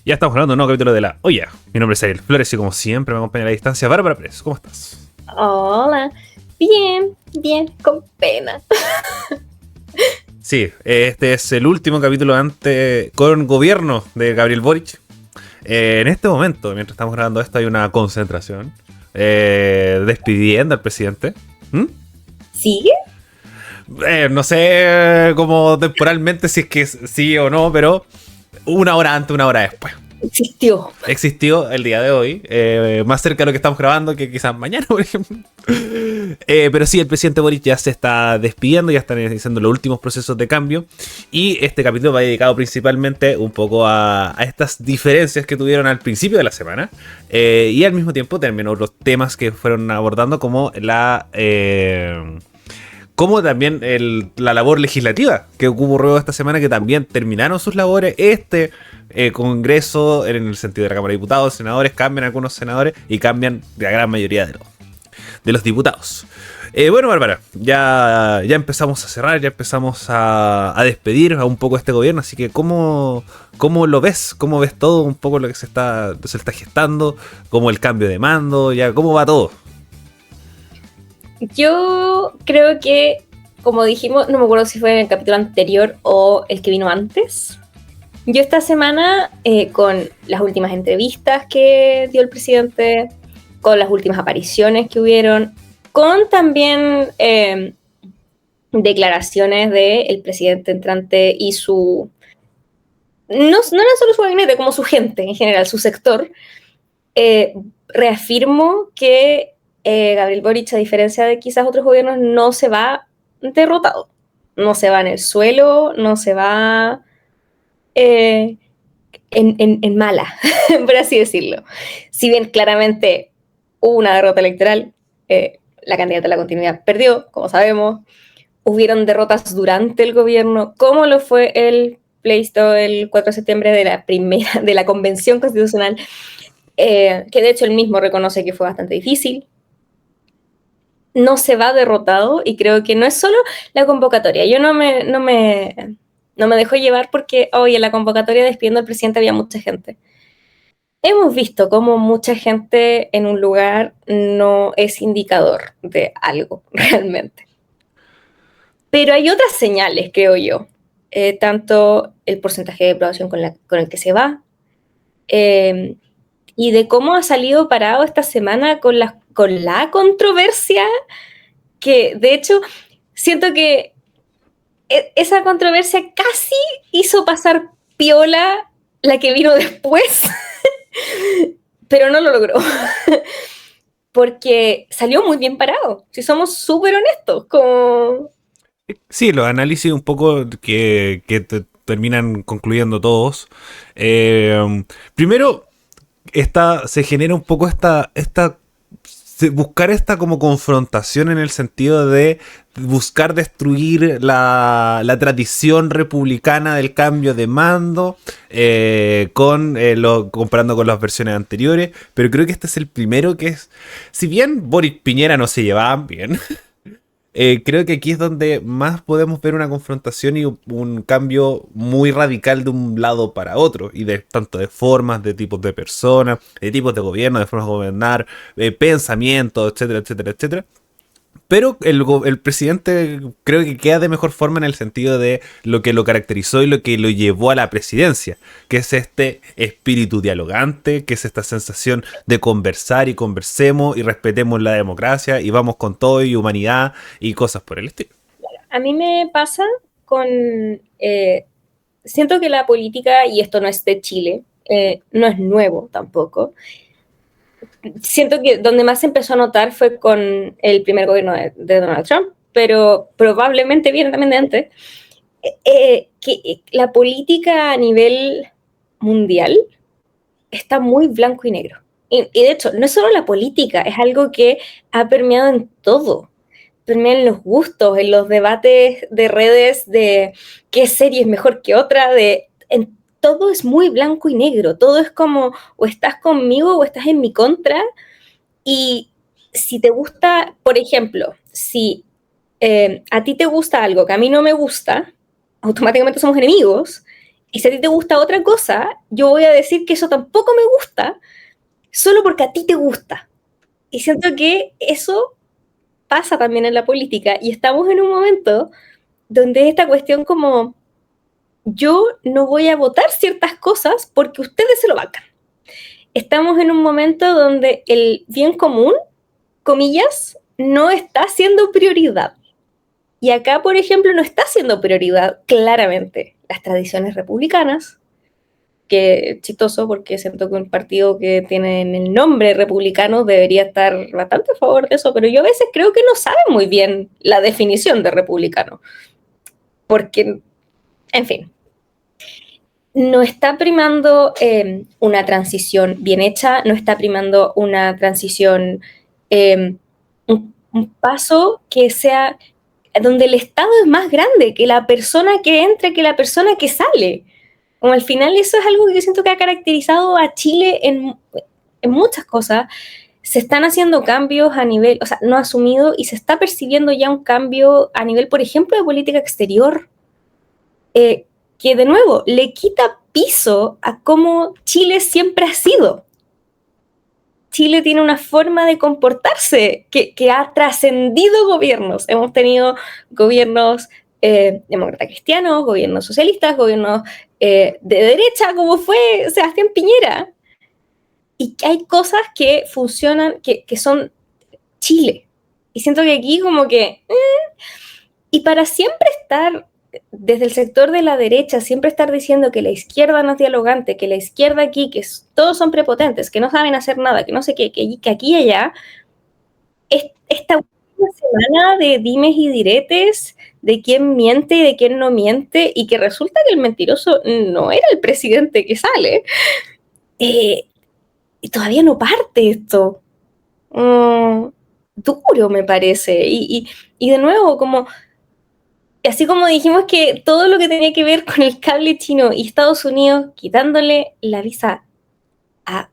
Ya estamos grabando un nuevo capítulo de La Olla. Mi nombre es Ariel Flores y como siempre me acompaña a la distancia Bárbara Pérez. ¿Cómo estás? Hola, bien, con pena. Sí, este es el último capítulo antes con gobierno de Gabriel Boric. En este momento, mientras estamos grabando esto, hay una concentración despidiendo al presidente. ¿Sigue? No sé cómo temporalmente si es que sí o no, pero una hora antes, una hora después. Existió el día de hoy, más cerca de lo que estamos grabando que quizás mañana, por ejemplo. Pero sí, el presidente Boric ya se está despidiendo, ya están iniciando los últimos procesos de cambio. Y este capítulo va dedicado principalmente un poco a estas diferencias que tuvieron al principio de la semana. Y al mismo tiempo también otros temas que fueron abordando como como también la labor legislativa que ocurrió esta semana, que también terminaron sus labores. Congreso, en el sentido de la Cámara de Diputados, senadores, cambian algunos senadores y cambian la gran mayoría de los diputados. Bueno, Bárbara, ya empezamos a cerrar, ya empezamos a despedir a un poco este gobierno, así que ¿cómo lo ves? ¿Cómo ves todo un poco lo que se está gestando? ¿Cómo el cambio de mando? Ya, ¿cómo va todo? Yo creo que, como dijimos, no me acuerdo si fue en el capítulo anterior o el que vino antes. Yo esta semana, con las últimas entrevistas que dio el presidente, con las últimas apariciones que hubieron, con también declaraciones del presidente entrante y su... No era solo su gabinete, como su gente en general, su sector, reafirmo que Gabriel Boric, a diferencia de quizás otros gobiernos, no se va derrotado. No se va en el suelo, no se va en mala, por así decirlo. Si bien claramente hubo una derrota electoral, la candidata a la continuidad perdió, como sabemos. Hubieron derrotas durante el gobierno, como lo fue el pleito el 4 de septiembre de la convención constitucional, que de hecho él mismo reconoce que fue bastante difícil. No se va derrotado y creo que no es solo la convocatoria. Yo no me dejo llevar porque hoy en la convocatoria despidiendo al presidente había mucha gente. Hemos visto cómo mucha gente en un lugar no es indicador de algo realmente. Pero hay otras señales, creo yo. Tanto el porcentaje de aprobación con el que se va, y de cómo ha salido parado esta semana con la controversia, que de hecho siento que esa controversia casi hizo pasar piola la que vino después, pero no lo logró. Porque salió muy bien parado, si somos súper honestos. Como... Sí, los análisis un poco que terminan concluyendo todos. Primero, se genera un poco buscar esta como confrontación en el sentido de buscar destruir la tradición republicana del cambio de mando, comparando con las versiones anteriores. Pero creo que este es el primero que es, si bien Boric Piñera no se llevaban bien, creo que aquí es donde más podemos ver una confrontación y un cambio muy radical de un lado para otro, y tanto de formas, de tipos de personas, de tipos de gobierno, de formas de gobernar, pensamientos, etcétera, etcétera, etcétera. Pero el presidente creo que queda de mejor forma en el sentido de lo que lo caracterizó y lo que lo llevó a la presidencia, que es este espíritu dialogante, que es esta sensación de conversar y conversemos y respetemos la democracia y vamos con todo y humanidad y cosas por el estilo. A mí me pasa con... siento que la política, y esto no es de Chile, no es nuevo tampoco. Siento que donde más se empezó a notar fue con el primer gobierno de Donald Trump, pero probablemente viene también de antes, que la política a nivel mundial está muy blanco y negro. Y de hecho, no es solo la política, es algo que ha permeado en todo. Permea en los gustos, en los debates de redes de qué serie es mejor que otra, todo es muy blanco y negro, todo es como o estás conmigo o estás en mi contra. Y si te gusta, por ejemplo, si a ti te gusta algo que a mí no me gusta, automáticamente somos enemigos. Y si a ti te gusta otra cosa, yo voy a decir que eso tampoco me gusta, solo porque a ti te gusta. Y siento que eso pasa también en la política y estamos en un momento donde esta cuestión como yo no voy a votar ciertas cosas porque ustedes se lo bancan. Estamos en un momento donde el bien común, comillas, no está siendo prioridad. Y acá, por ejemplo, no está siendo prioridad claramente las tradiciones republicanas, que chistoso porque siento que un partido que tiene en el nombre republicano debería estar bastante a favor de eso, pero yo a veces creo que no sabe muy bien la definición de republicano, porque, en fin, no está primando una transición bien hecha, no está primando una transición, un paso que sea donde el Estado es más grande que la persona que entra, que la persona que sale. Como al final eso es algo que yo siento que ha caracterizado a Chile en muchas cosas. Se están haciendo cambios a nivel, o sea, no asumido, y se está percibiendo ya un cambio a nivel, por ejemplo, de política exterior, que de nuevo le quita piso a cómo Chile siempre ha sido. Chile tiene una forma de comportarse que ha trascendido gobiernos. Hemos tenido gobiernos demócratas cristianos, gobiernos socialistas, gobiernos de derecha, como fue Sebastián Piñera. Y hay cosas que funcionan, que son Chile. Y siento que aquí como que... y para siempre estar desde el sector de la derecha, siempre estar diciendo que la izquierda no es dialogante, que la izquierda aquí, que todos son prepotentes, que no saben hacer nada, que no sé qué, que aquí y allá, esta última semana de dimes y diretes, de quién miente y de quién no miente, y que resulta que el mentiroso no era el presidente que sale, y todavía no parte esto. Duro, me parece. Y de nuevo, como así como dijimos que todo lo que tenía que ver con el cable chino y Estados Unidos quitándole la visa a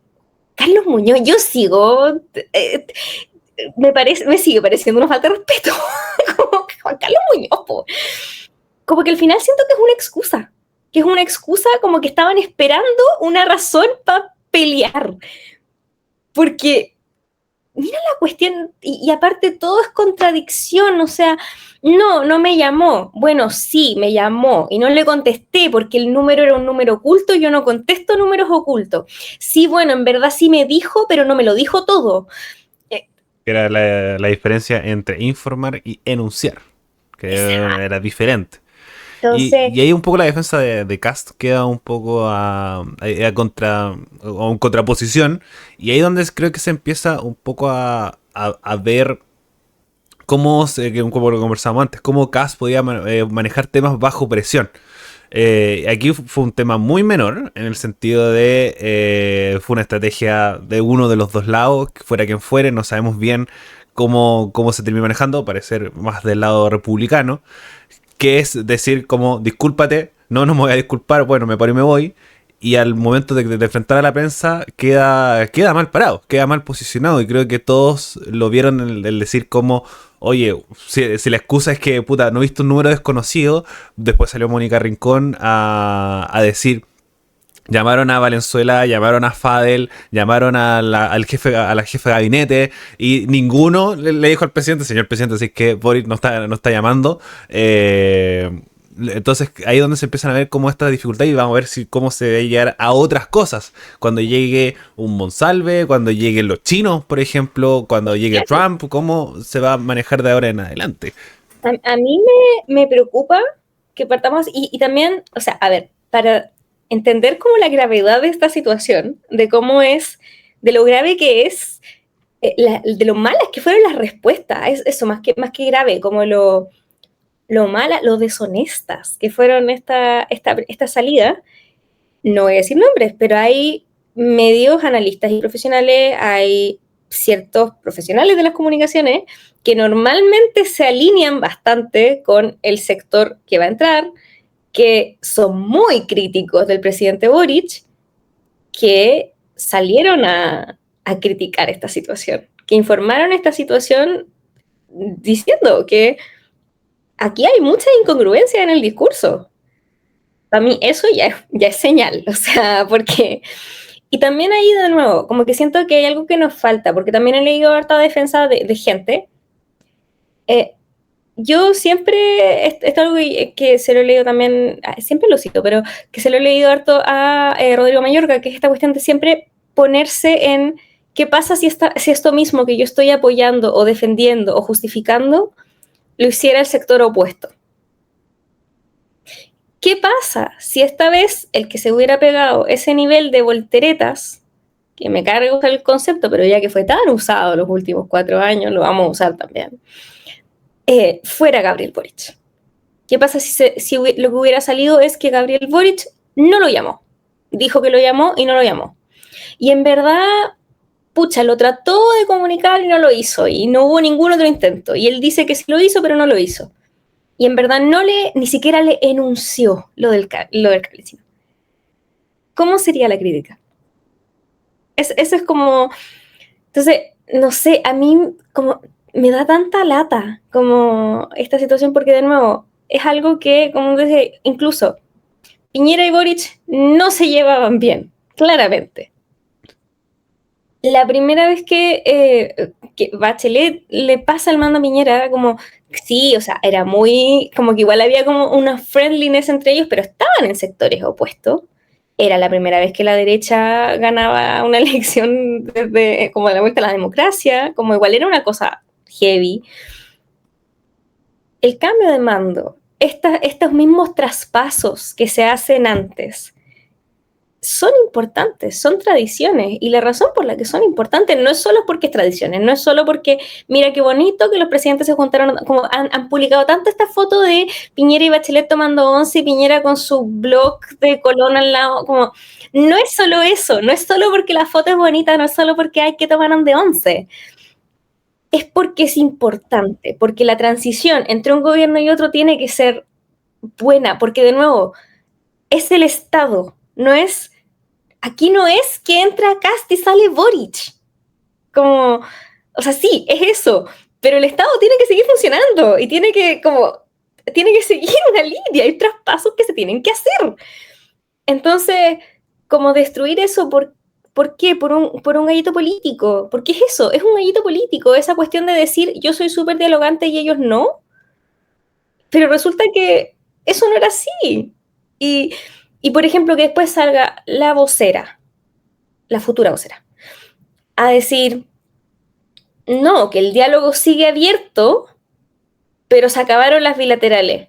Carlos Muñoz, yo sigo, me sigue pareciendo una falta de respeto. Como que Juan Carlos Muñoz, po. Como que al final siento que es una excusa como que estaban esperando una razón para pelear. Porque mira la cuestión, y aparte todo es contradicción, o sea, no me llamó. Bueno, sí, me llamó y no le contesté porque el número era un número oculto y yo no contesto números ocultos. Sí, bueno, en verdad sí me dijo, pero no me lo dijo todo. Era la diferencia entre informar y enunciar, que era diferente. Entonces, Y ahí un poco la defensa de Cast queda un poco a contraposición. Y ahí donde creo que se empieza un poco a ver cómo, como lo conversábamos antes, cómo Cast podía manejar temas bajo presión. Aquí fue un tema muy menor, en el sentido de fue una estrategia de uno de los dos lados, que fuera quien fuere, no sabemos bien cómo se terminó manejando, parecer más del lado republicano, que es decir como, discúlpate, no me voy a disculpar, bueno, me paro y me voy, y al momento de enfrentar a la prensa queda mal parado, queda mal posicionado, y creo que todos lo vieron el decir como, oye, si la excusa es que, puta, no he visto un número desconocido, después salió Mónica Rincón a decir... Llamaron a Valenzuela, llamaron a Fadel, llamaron a la jefe de gabinete y ninguno le dijo al presidente, señor presidente, así que Boris no está llamando. Entonces ahí es donde se empiezan a ver cómo esta dificultad y vamos a ver cómo se debe llegar a otras cosas. Cuando llegue un Monsalve, cuando lleguen los chinos, por ejemplo, cuando llegue Trump, cómo se va a manejar de ahora en adelante. a mí me preocupa que partamos, y también, o sea, a ver, para entender como la gravedad de esta situación, de cómo es, de lo grave que es, de lo malas que fueron las respuestas, eso más que grave, como lo mala, lo deshonestas que fueron esta salida. No voy a decir nombres, pero hay medios, analistas y profesionales, hay ciertos profesionales de las comunicaciones que normalmente se alinean bastante con el sector que va a entrar, que son muy críticos del presidente Boric, que salieron a criticar esta situación, que informaron esta situación diciendo que aquí hay mucha incongruencia en el discurso. para mí eso ya es señal, o sea, porque... Y también ahí de nuevo, como que siento que hay algo que nos falta, porque también he leído harta defensa de gente. Yo siempre, esto es algo que se lo he leído también, siempre lo cito, pero que se lo he leído harto a Rodrigo Mayorga, que es esta cuestión de siempre ponerse en qué pasa si esto mismo que yo estoy apoyando o defendiendo o justificando lo hiciera el sector opuesto. ¿Qué pasa si esta vez el que se hubiera pegado ese nivel de volteretas, que me cargo el concepto, pero ya que fue tan usado los últimos 4 años, lo vamos a usar también, fuera Gabriel Boric? ¿Qué pasa si lo que hubiera salido es que Gabriel Boric no lo llamó? Dijo que lo llamó y no lo llamó. Y en verdad, pucha, lo trató de comunicar y no lo hizo, y no hubo ningún otro intento. Y él dice que sí lo hizo, pero no lo hizo. Y en verdad ni siquiera le enunció lo del cablecino. ¿Cómo sería la crítica? Eso es como... Entonces, no sé, a mí como me da tanta lata como esta situación, porque de nuevo, es algo que, como dije, incluso Piñera y Boric no se llevaban bien, claramente. La primera vez que Bachelet le pasa el mando a Piñera, como, sí, o sea, era muy, como que igual había como una friendliness entre ellos, pero estaban en sectores opuestos. Era la primera vez que la derecha ganaba una elección desde como la vuelta a la democracia, como igual era una cosa heavy. El cambio de mando, estos mismos traspasos que se hacen antes, son importantes, son tradiciones, y la razón por la que son importantes no es solo porque es tradiciones, no es solo porque, mira qué bonito que los presidentes se juntaron, como han publicado tanto esta foto de Piñera y Bachelet tomando once, y Piñera con su blog de Colón al lado, como, no es solo eso, no es solo porque la foto es bonita, no es solo porque hay que tomaron de once, es porque es importante, porque la transición entre un gobierno y otro tiene que ser buena, porque de nuevo, es el Estado, aquí no es que entra Kast y sale Boric. Como, o sea, sí, es eso, pero el Estado tiene que seguir funcionando y tiene que seguir una línea, hay traspasos que se tienen que hacer. Entonces, como destruir eso, ¿por qué? Por un gallito político. ¿Por qué es eso? Es un gallito político, esa cuestión de decir yo soy súper dialogante y ellos no. Pero resulta que eso no era así. Y por ejemplo, que después salga la vocera, la futura vocera, a decir, no, que el diálogo sigue abierto, pero se acabaron las bilaterales.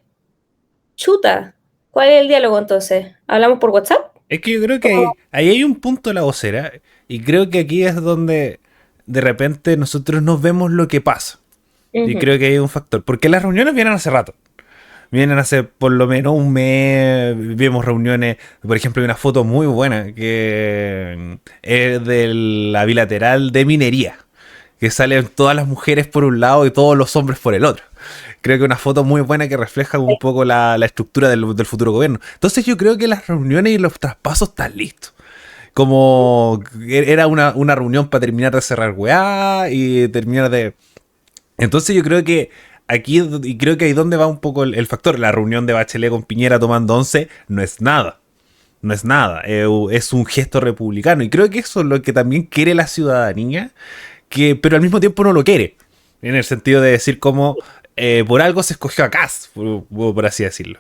Chuta, ¿cuál es el diálogo entonces? ¿Hablamos por WhatsApp? Es que yo creo que ahí hay un punto de la vocera, y creo que aquí es donde de repente nosotros no vemos lo que pasa. Y creo que hay un factor, porque las reuniones vienen hace rato. Vienen hace por lo menos un mes, vimos reuniones, por ejemplo, hay una foto muy buena que es de la bilateral de minería, que salen todas las mujeres por un lado y todos los hombres por el otro. Creo que una foto muy buena que refleja un poco la estructura del futuro gobierno. Entonces yo creo que las reuniones y los traspasos están listos. Como era una reunión para terminar de cerrar weá y terminar de... Entonces yo creo que aquí, y creo que ahí donde va un poco el factor, la reunión de Bachelet con Piñera tomando once no es nada. No es nada, es un gesto republicano. Y creo que eso es lo que también quiere la ciudadanía, pero al mismo tiempo no lo quiere. En el sentido de decir como por algo se escogió a Kast, por así decirlo.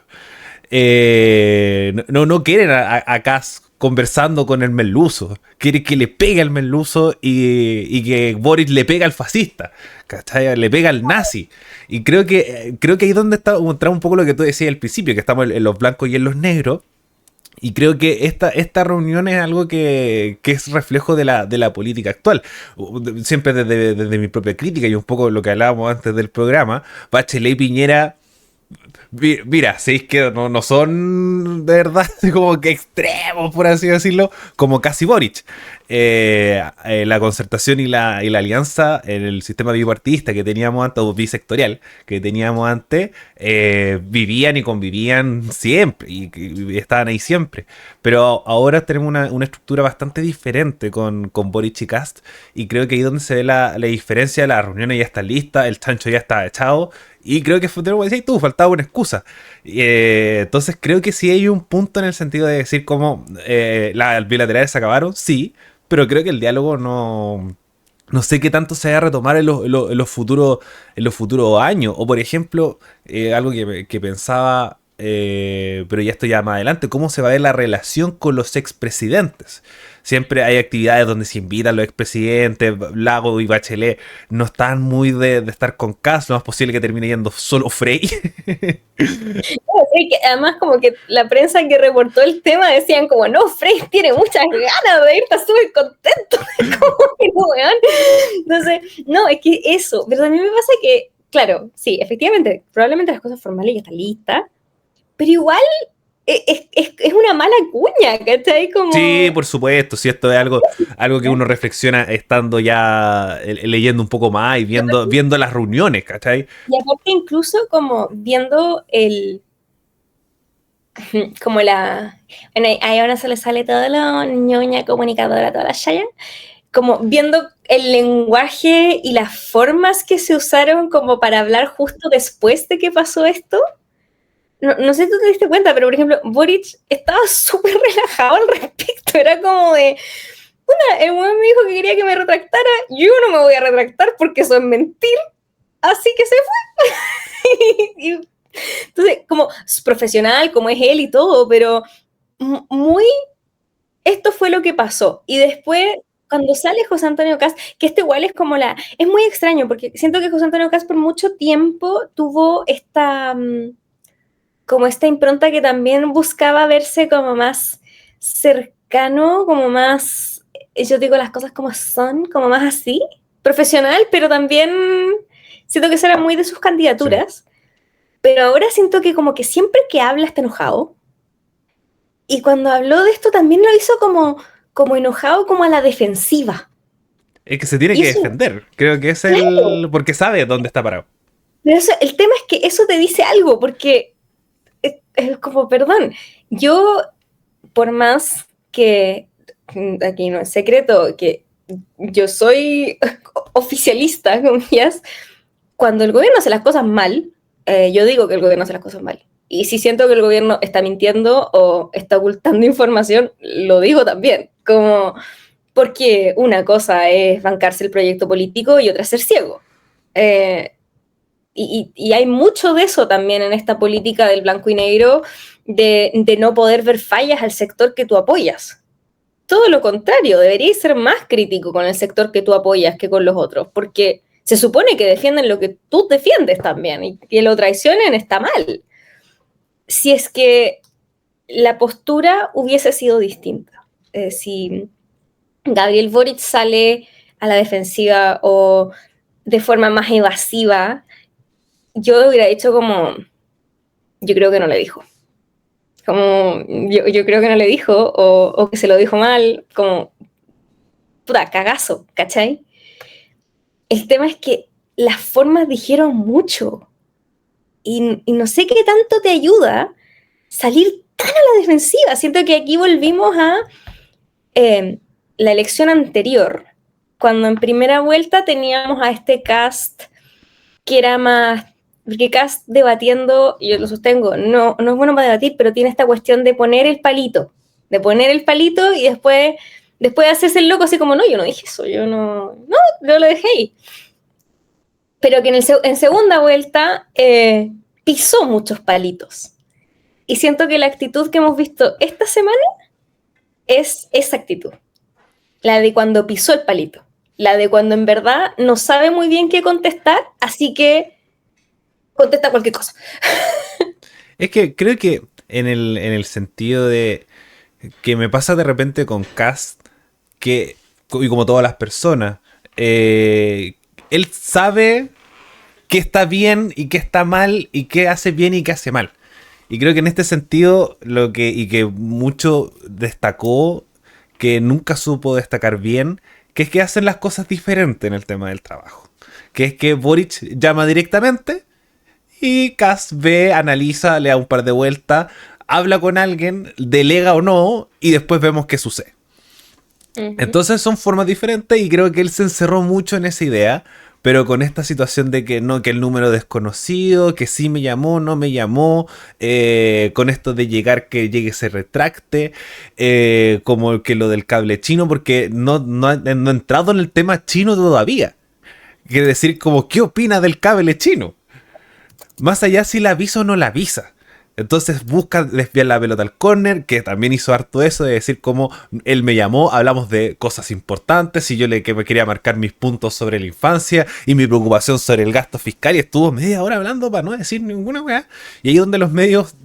No quieren a Kast conversando con el merluzo. Quieren que le pegue al merluzo y que Boris le pega al fascista. ¿Cachai? Le pega al nazi. Y creo que ahí es donde entra un poco lo que tú decías al principio, que estamos en los blancos y en los negros. Y creo que esta reunión es algo que es reflejo de la política actual. Siempre desde mi propia crítica y un poco lo que hablábamos antes del programa, Bachelet y Piñera, mira, ¿sabéis que no son de verdad como que extremos, por así decirlo, como casi Boric? La concertación y la alianza en el sistema bipartidista que teníamos antes, o bisectorial que teníamos antes, vivían y convivían siempre y estaban ahí siempre. Pero ahora tenemos una estructura bastante diferente con Boric y Kast, y creo que ahí es donde se ve la diferencia. Las reuniones ya están listas, el chancho ya está echado, Y creo que fue como decías tú, faltaba una excusa. Entonces creo que sí hay un punto en el sentido de decir cómo las bilaterales se acabaron, sí, pero creo que el diálogo no sé qué tanto se va a retomar en los futuros años. O por ejemplo, algo que pensaba, pero ya esto ya más adelante, cómo se va a ver la relación con los expresidentes. Siempre hay actividades donde se invitan los expresidentes, Lago y Bachelet no están muy de estar con Kast, lo más posible que termine yendo solo Frey. Sí, que además como que la prensa que reportó el tema decían como, no, Frey tiene muchas ganas de ir, está súper contento. Como que no, weón. Entonces, no, es que eso, pero a mí me pasa que, claro, sí, efectivamente, probablemente las cosas formales ya están listas, pero igual es una mala cuña, ¿cachai? Sí, Como... por supuesto, si esto es algo que uno reflexiona estando ya leyendo un poco más y viendo las reuniones, ¿cachai? Y aparte incluso como viendo el, como la, bueno, ahí ahora se le sale todo lo ñoña comunicadora, toda la shaya, como viendo el lenguaje y las formas que se usaron como para hablar justo después de que pasó esto. No sé si tú te diste cuenta, pero por ejemplo, Boric estaba súper relajado al respecto. Era como de, el weón me dijo que quería que me retractara, yo no me voy a retractar porque eso es mentir, así que se fue. Y, entonces, como es profesional, como es él y todo, pero muy, esto fue lo que pasó. Y después, cuando sale José Antonio Cast, que este igual es como es muy extraño, porque siento que José Antonio Cast por mucho tiempo tuvo como esta impronta que también buscaba verse como más cercano, como más, yo digo las cosas como son, como más así, profesional, pero también siento que eso era muy de sus Sí. candidaturas, pero ahora siento que como que siempre que habla está enojado, y cuando habló de esto también lo hizo como enojado, como a la defensiva. Es que se tiene Y que eso, defender. Creo que es claro, porque sabe dónde está parado. pero el tema es que eso te dice algo, porque es como, perdón, yo por más que aquí no es secreto, que yo soy oficialista, comillas, cuando el gobierno hace las cosas mal, yo digo que el gobierno hace las cosas mal. Y si siento que el gobierno está mintiendo o está ocultando información, lo digo también. Como, porque una cosa es bancarse el proyecto político y otra es ser ciego. Eh, y hay mucho de eso también en esta política del blanco y negro, de no poder ver fallas al sector que tú apoyas. Todo lo contrario, deberías ser más crítico con el sector que tú apoyas que con los otros, porque se supone que defienden lo que tú defiendes también, y que lo traicionen está mal. Si es que la postura hubiese sido distinta, si Gabriel Boric sale a la defensiva o de forma más evasiva, yo hubiera dicho como, yo creo que no le dijo. Como, yo creo que no le dijo, o que se lo dijo mal, como, puta, cagazo, ¿cachai? El tema es que las formas dijeron mucho, y no sé qué tanto te ayuda salir tan a la defensiva. Siento que aquí volvimos a la elección anterior, cuando en primera vuelta teníamos a este cast que era más, porque Cast debatiendo, yo lo sostengo, no es bueno para debatir, pero tiene esta cuestión de poner el palito y después de hacerse el loco así como, no, yo no dije eso, yo lo dejé ahí. Pero que en segunda vuelta pisó muchos palitos. Y siento que la actitud que hemos visto esta semana es esa actitud, la de cuando pisó el palito, la de cuando en verdad no sabe muy bien qué contestar, así que contesta cualquier cosa. Es que creo que en el sentido de que me pasa de repente con Cast, que, y como todas las personas, él sabe qué está bien y qué está mal y qué hace bien y qué hace mal. Y creo que en este sentido, y que mucho destacó, que nunca supo destacar bien, que es que hacen las cosas diferentes en el tema del trabajo. Que es que Boric llama directamente y Cass ve, analiza, le da un par de vueltas, habla con alguien, delega o no, y después vemos qué sucede. Uh -huh. Entonces son formas diferentes y creo que él se encerró mucho en esa idea pero con esta situación de que no, que el número desconocido, que sí me llamó, no me llamó, con esto de llegar, que llegue se retracte, como que lo del cable chino, porque no he entrado en el tema chino todavía. Quiere decir, como, ¿qué opina del cable chino? Más allá si la avisa o no la avisa. Entonces busca desviar la pelota al córner, que también hizo harto eso de decir como él me llamó, hablamos de cosas importantes y yo que me quería marcar mis puntos sobre la infancia y mi preocupación sobre el gasto fiscal y estuvo media hora hablando para no decir ninguna weá. Y ahí donde los medios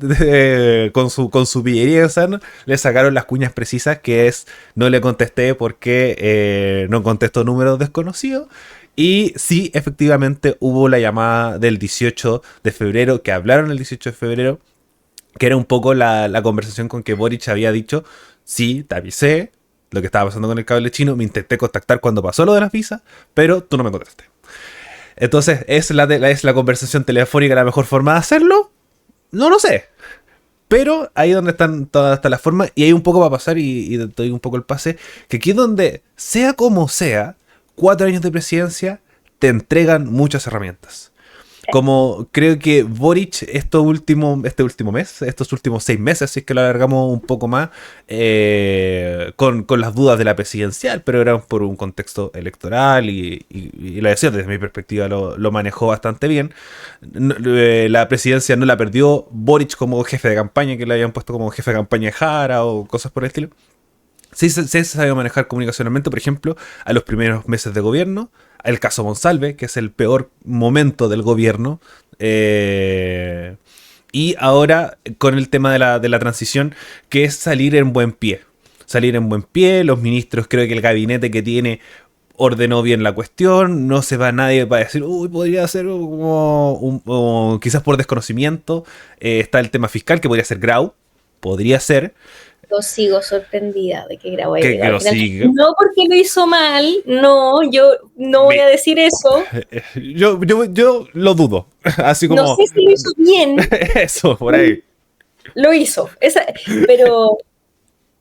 con su pillería sana le sacaron las cuñas precisas, que es no le contesté porque no contesto números desconocidos. Y sí, efectivamente hubo la llamada del 18 de febrero, que hablaron el 18 de febrero, que era un poco la conversación con que Boric había dicho, sí, te avisé lo que estaba pasando con el cable chino, me intenté contactar cuando pasó lo de las visas, pero tú no me contestaste. Entonces, ¿es la conversación telefónica la mejor forma de hacerlo? No lo sé. Pero ahí donde están todas las formas, y hay un poco va a pasar, y te doy un poco el pase, que aquí es donde, sea como sea, 4 años de presidencia te entregan muchas herramientas. Como creo que Boric este último mes, estos últimos 6 meses, si es que lo alargamos un poco más, con las dudas de la presidencial, pero era por un contexto electoral y la decisión desde mi perspectiva lo manejó bastante bien. La presidencia no la perdió Boric como jefe de campaña, que le habían puesto como jefe de campaña de Jara o cosas por el estilo. Sí se sabe manejar comunicacionalmente, por ejemplo, a los primeros meses de gobierno. El caso Monsalve, que es el peor momento del gobierno. Y ahora con el tema de la transición, que es salir en buen pie. Salir en buen pie, los ministros, creo que el gabinete que tiene ordenó bien la cuestión, no se va nadie para decir, uy, podría ser como quizás por desconocimiento. Está el tema fiscal, que podría ser Grau, podría ser. Yo sigo sorprendida de que Grau haya Que llegado lo al final. sigue. No porque lo hizo mal, no, yo no voy a decir eso. Yo lo dudo. Así No como. sé si lo hizo bien, Eso, por ahí. lo hizo. Pero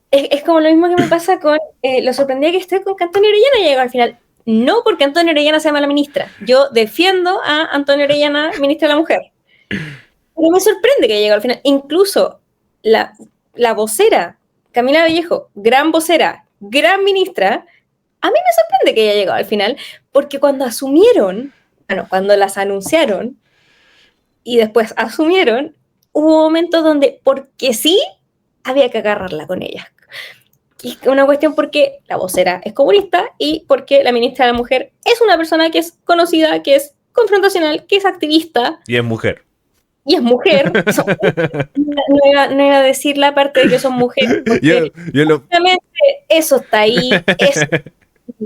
es como lo mismo que me pasa con lo sorprendida que estoy con que Antonio Orellana llegó al final. No porque Antonio Orellana sea mala ministra. Yo defiendo a Antonio Orellana, ministra de la Mujer. Pero me sorprende que haya llegado al final. Incluso la vocera, Camila Vallejo, gran vocera, gran ministra, a mí me sorprende que haya llegado al final, porque cuando cuando las anunciaron y después asumieron, hubo momentos donde, porque sí, había que agarrarla con ellas. Y una cuestión porque la vocera es comunista y porque la ministra de la Mujer es una persona que es conocida, que es confrontacional, que es activista. Y es mujer. Y es mujer. No iba a decir la parte de que son mujeres, porque obviamente eso está ahí. Es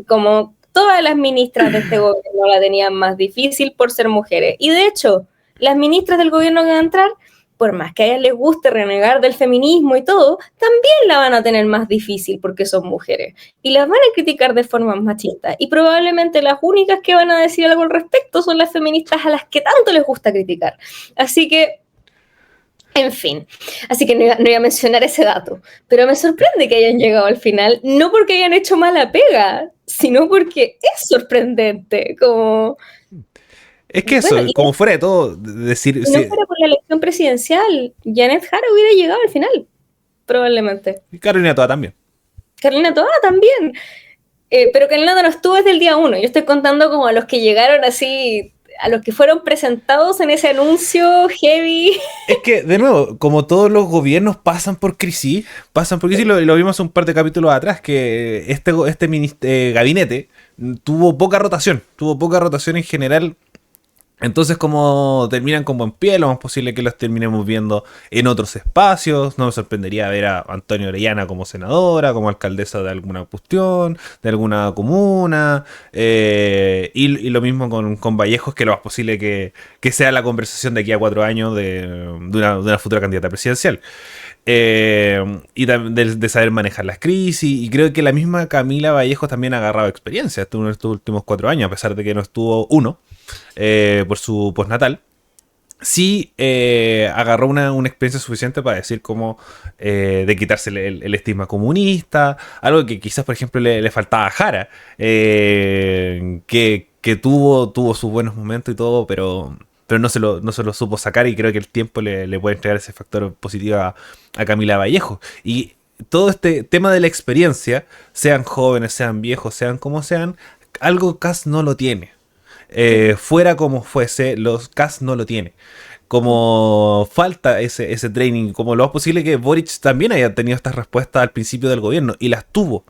como todas las ministras de este gobierno la tenían más difícil por ser mujeres. Y de hecho, las ministras del gobierno que van a entrar, por más que a ellas les guste renegar del feminismo y todo, también la van a tener más difícil porque son mujeres. Y las van a criticar de forma machista. Y probablemente las únicas que van a decir algo al respecto son las feministas a las que tanto les gusta criticar. Así que, en fin, así que no iba a mencionar ese dato, pero me sorprende que hayan llegado al final, no porque hayan hecho mala pega, sino porque es sorprendente, como... Es que eso, como fuera de todo, decir... Si no fuera por la elección presidencial, Janet Jara hubiera llegado al final, probablemente. Y Carolina Toa también. Carolina Toa también, pero Carolina Toa no estuvo desde el día 1, yo estoy contando como a los que llegaron así... a los que fueron presentados en ese anuncio heavy. Es que, de nuevo, como todos los gobiernos pasan por crisis, lo vimos un par de capítulos atrás, que este gabinete tuvo poca rotación en general. Entonces, como terminan con buen pie, lo más posible que los terminemos viendo en otros espacios. No me sorprendería ver a Antonio Orellana como senadora, como alcaldesa de alguna cuestión, de alguna comuna. Y lo mismo con Vallejos, que lo más posible que sea la conversación de aquí a 4 años de una futura candidata presidencial. Y de saber manejar las crisis. Y creo que la misma Camila Vallejo también ha agarrado experiencia en estos últimos 4 años, a pesar de que no estuvo por su postnatal. Sí agarró una experiencia suficiente para decir cómo de quitarse el estigma comunista, algo que quizás por ejemplo le faltaba a Jara, que que tuvo sus buenos momentos y todo, pero no se lo supo sacar y creo que el tiempo le puede entregar ese factor positivo a Camila Vallejo. Y todo este tema de la experiencia, sean jóvenes, sean viejos, sean como sean, algo Cass no lo tiene. Fuera como fuese, los Cass no lo tiene. Como falta ese training, como lo más posible que Boric también haya tenido estas respuestas al principio del gobierno y las tuvo.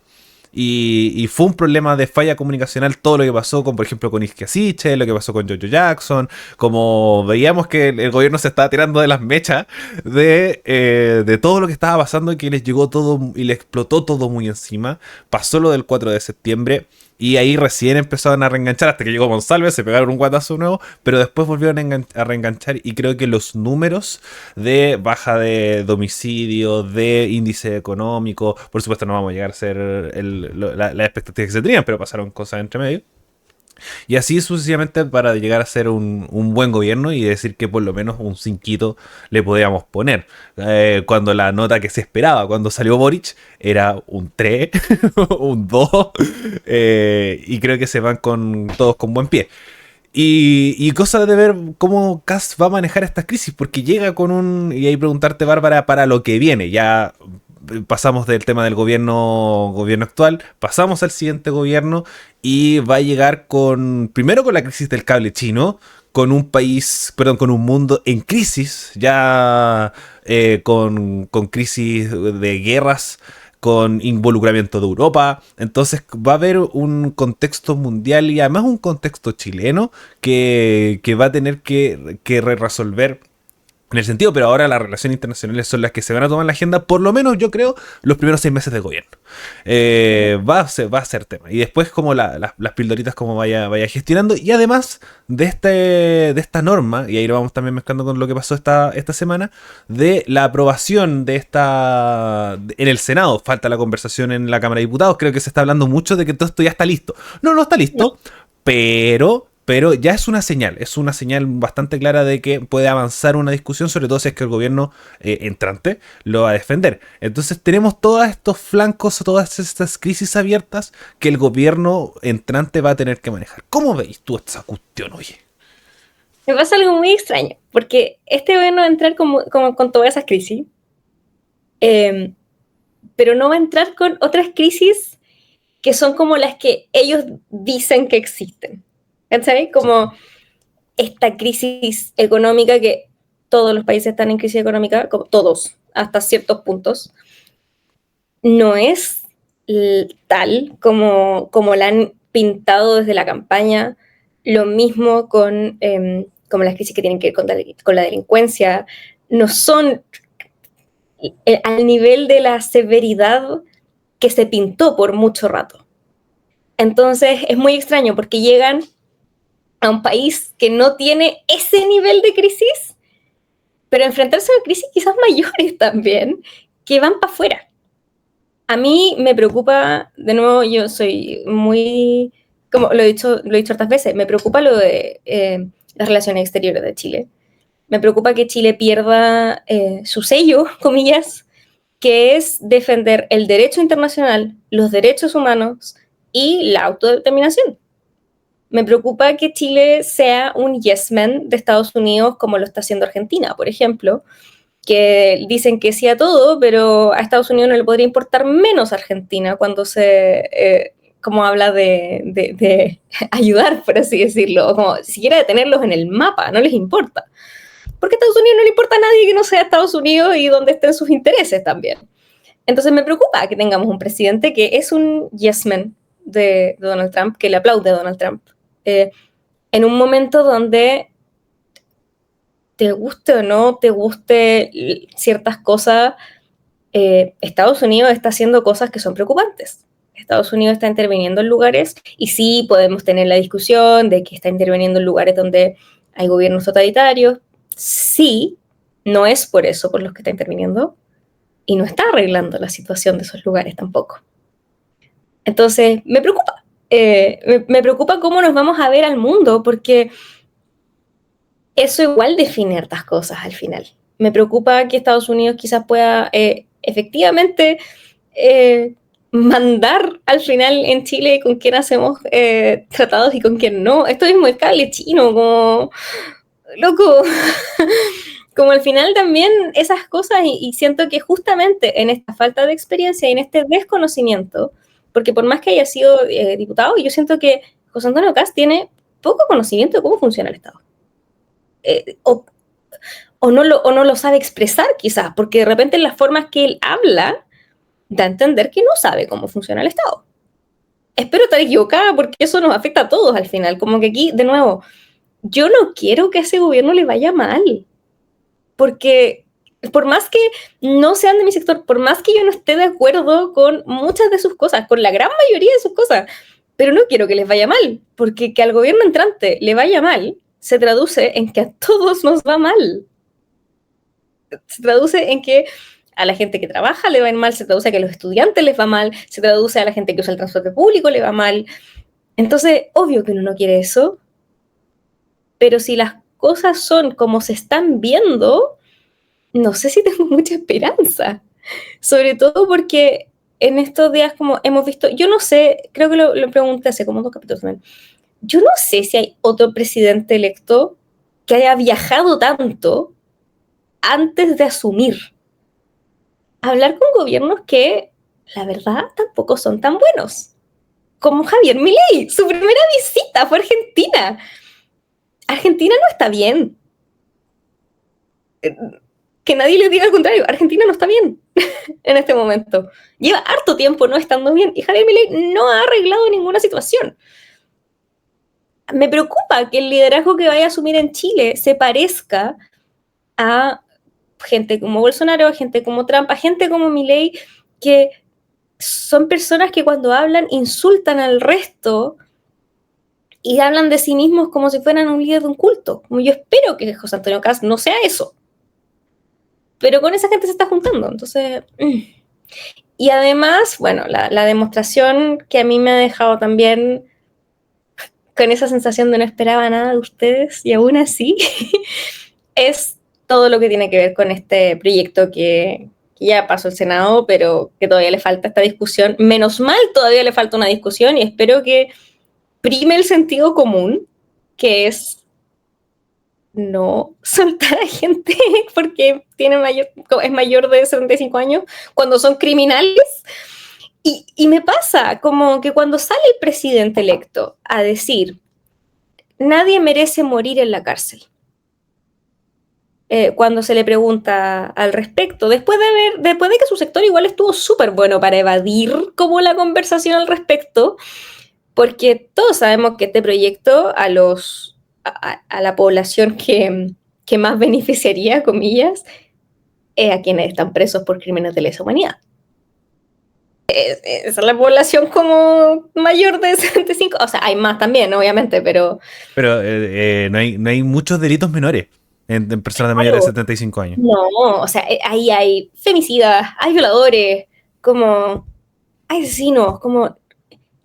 Y fue un problema de falla comunicacional todo lo que pasó con, por ejemplo, con Isquia Siche, lo que pasó con Jojo Jackson, como veíamos que el gobierno se estaba tirando de las mechas de todo lo que estaba pasando y que les llegó todo y le explotó todo muy encima. Pasó lo del 4 de septiembre y ahí recién empezaron a reenganchar hasta que llegó Monsalve, se pegaron un guatazo nuevo, pero después volvieron a reenganchar y creo que los números de baja de domicilio, de índice económico, por supuesto no vamos a llegar a ser las expectativas que se tenían, pero pasaron cosas entre medio. Y así sucesivamente para llegar a ser un buen gobierno y decir que por lo menos un cinquito le podíamos poner. Cuando la nota que se esperaba, cuando salió Boric, era un 3, un 2, y creo que se van todos con buen pie. Y cosa de ver cómo Cass va a manejar estas crisis, porque llega con y ahí preguntarte, Bárbara, para lo que viene. Ya pasamos del tema del gobierno actual, pasamos al siguiente gobierno y va a llegar primero con la crisis del cable chino, con un país, perdón, con un mundo en crisis, ya con crisis de guerras, con involucramiento de Europa. Entonces va a haber un contexto mundial y además un contexto chileno que va a tener que resolver en el sentido, pero ahora las relaciones internacionales son las que se van a tomar en la agenda, por lo menos yo creo, los primeros 6 meses de gobierno. Va a ser tema. Y después como las pildoritas como vaya gestionando. Y además de esta norma, y ahí lo vamos también mezclando con lo que pasó esta semana, de la aprobación en el Senado. Falta la conversación en la Cámara de Diputados. Creo que se está hablando mucho de que todo esto ya está listo. No está listo, No. pero ya es una señal bastante clara de que puede avanzar una discusión, sobre todo si es que el gobierno entrante lo va a defender. Entonces tenemos todos estos flancos, todas estas crisis abiertas que el gobierno entrante va a tener que manejar. ¿Cómo veis tú esta cuestión, oye? Me pasa algo muy extraño, porque este gobierno va a entrar como con todas esas crisis, pero no va a entrar con otras crisis que son como las que ellos dicen que existen. ¿Sabes? Como esta crisis económica que todos los países están en crisis económica, como todos, hasta ciertos puntos, no es tal como la han pintado desde la campaña. Lo mismo con como las crisis que tienen que ver con la delincuencia, no son al nivel de la severidad que se pintó por mucho rato. Entonces es muy extraño porque llegan a un país que no tiene ese nivel de crisis, pero enfrentarse a crisis quizás mayores también, que van para afuera. A mí me preocupa, de nuevo, yo soy muy, como lo he dicho hartas veces, me preocupa lo de las relaciones exteriores de Chile. Me preocupa que Chile pierda su sello, comillas, que es defender el derecho internacional, los derechos humanos y la autodeterminación. Me preocupa que Chile sea un yes man de Estados Unidos como lo está haciendo Argentina, por ejemplo, que dicen que sí a todo, pero a Estados Unidos no le podría importar menos a Argentina cuando como habla de ayudar, por así decirlo, o como siquiera de tenerlos en el mapa, no les importa. Porque a Estados Unidos no le importa a nadie que no sea Estados Unidos y donde estén sus intereses también. Entonces me preocupa que tengamos un presidente que es un yes man de Donald Trump, que le aplaude a Donald Trump, en un momento donde te guste o no te guste ciertas cosas, Estados Unidos está haciendo cosas que son preocupantes. Estados Unidos está interviniendo en lugares y sí podemos tener la discusión de que está interviniendo en lugares donde hay gobiernos totalitarios. Sí, no es por eso por los que está interviniendo y no está arreglando la situación de esos lugares tampoco. Entonces, me preocupa. Me preocupa cómo nos vamos a ver al mundo porque eso igual define hartas cosas al final. Me preocupa que Estados Unidos quizás pueda efectivamente mandar al final en Chile con quién hacemos tratados y con quién no. Esto mismo el cable chino, como loco. Como al final también esas cosas, y siento que justamente en esta falta de experiencia y en este desconocimiento, porque por más que haya sido diputado, yo siento que José Antonio Kast tiene poco conocimiento de cómo funciona el Estado. O no lo sabe expresar quizás, porque de repente en las formas que él habla da a entender que no sabe cómo funciona el Estado. Espero estar equivocada porque eso nos afecta a todos al final. Como que aquí, de nuevo, yo no quiero que a ese gobierno le vaya mal. Porque por más que no sean de mi sector, por más que yo no esté de acuerdo con muchas de sus cosas, con la gran mayoría de sus cosas, pero no quiero que les vaya mal, porque que al gobierno entrante le vaya mal se traduce en que a todos nos va mal. Se traduce en que a la gente que trabaja le va mal, se traduce a que a los estudiantes les va mal, se traduce a la gente que usa el transporte público le va mal. Entonces, obvio que uno no quiere eso, pero si las cosas son como se están viendo, no sé si tengo mucha esperanza. Sobre todo porque en estos días como hemos visto, yo no sé, creo que lo pregunté hace como 2 capítulos también, yo no sé si hay otro presidente electo que haya viajado tanto antes de asumir. Hablar con gobiernos que, la verdad, tampoco son tan buenos. Como Javier Milei, su primera visita fue a Argentina. Argentina no está bien. Que nadie le diga al contrario, Argentina no está bien en este momento. Lleva harto tiempo no estando bien y Javier Milei no ha arreglado ninguna situación. Me preocupa que el liderazgo que vaya a asumir en Chile se parezca a gente como Bolsonaro, a gente como Trump, a gente como Milei, que son personas que cuando hablan insultan al resto y hablan de sí mismos como si fueran un líder de un culto. Como yo espero que José Antonio Kast no sea eso. Pero con esa gente se está juntando, entonces... Y además, bueno, la demostración que a mí me ha dejado también con esa sensación de no esperaba nada de ustedes y aún así es todo lo que tiene que ver con este proyecto que ya pasó el Senado, pero que todavía le falta esta discusión. Menos mal todavía le falta una discusión y espero que prime el sentido común, que es no soltar a gente porque es mayor de 75 años cuando son criminales. Y me pasa como que cuando sale el presidente electo a decir, nadie merece morir en la cárcel, cuando se le pregunta al respecto, después de que su sector igual estuvo súper bueno para evadir como la conversación al respecto, porque todos sabemos que este proyecto a la población que más beneficiaría, comillas, es a quienes están presos por crímenes de lesa humanidad. Esa es la población como mayor de 65, o sea, hay más también, obviamente, pero... Pero no hay muchos delitos menores en personas de mayores de 75 años. No, o sea, ahí hay femicidas, hay violadores, como hay asesinos, como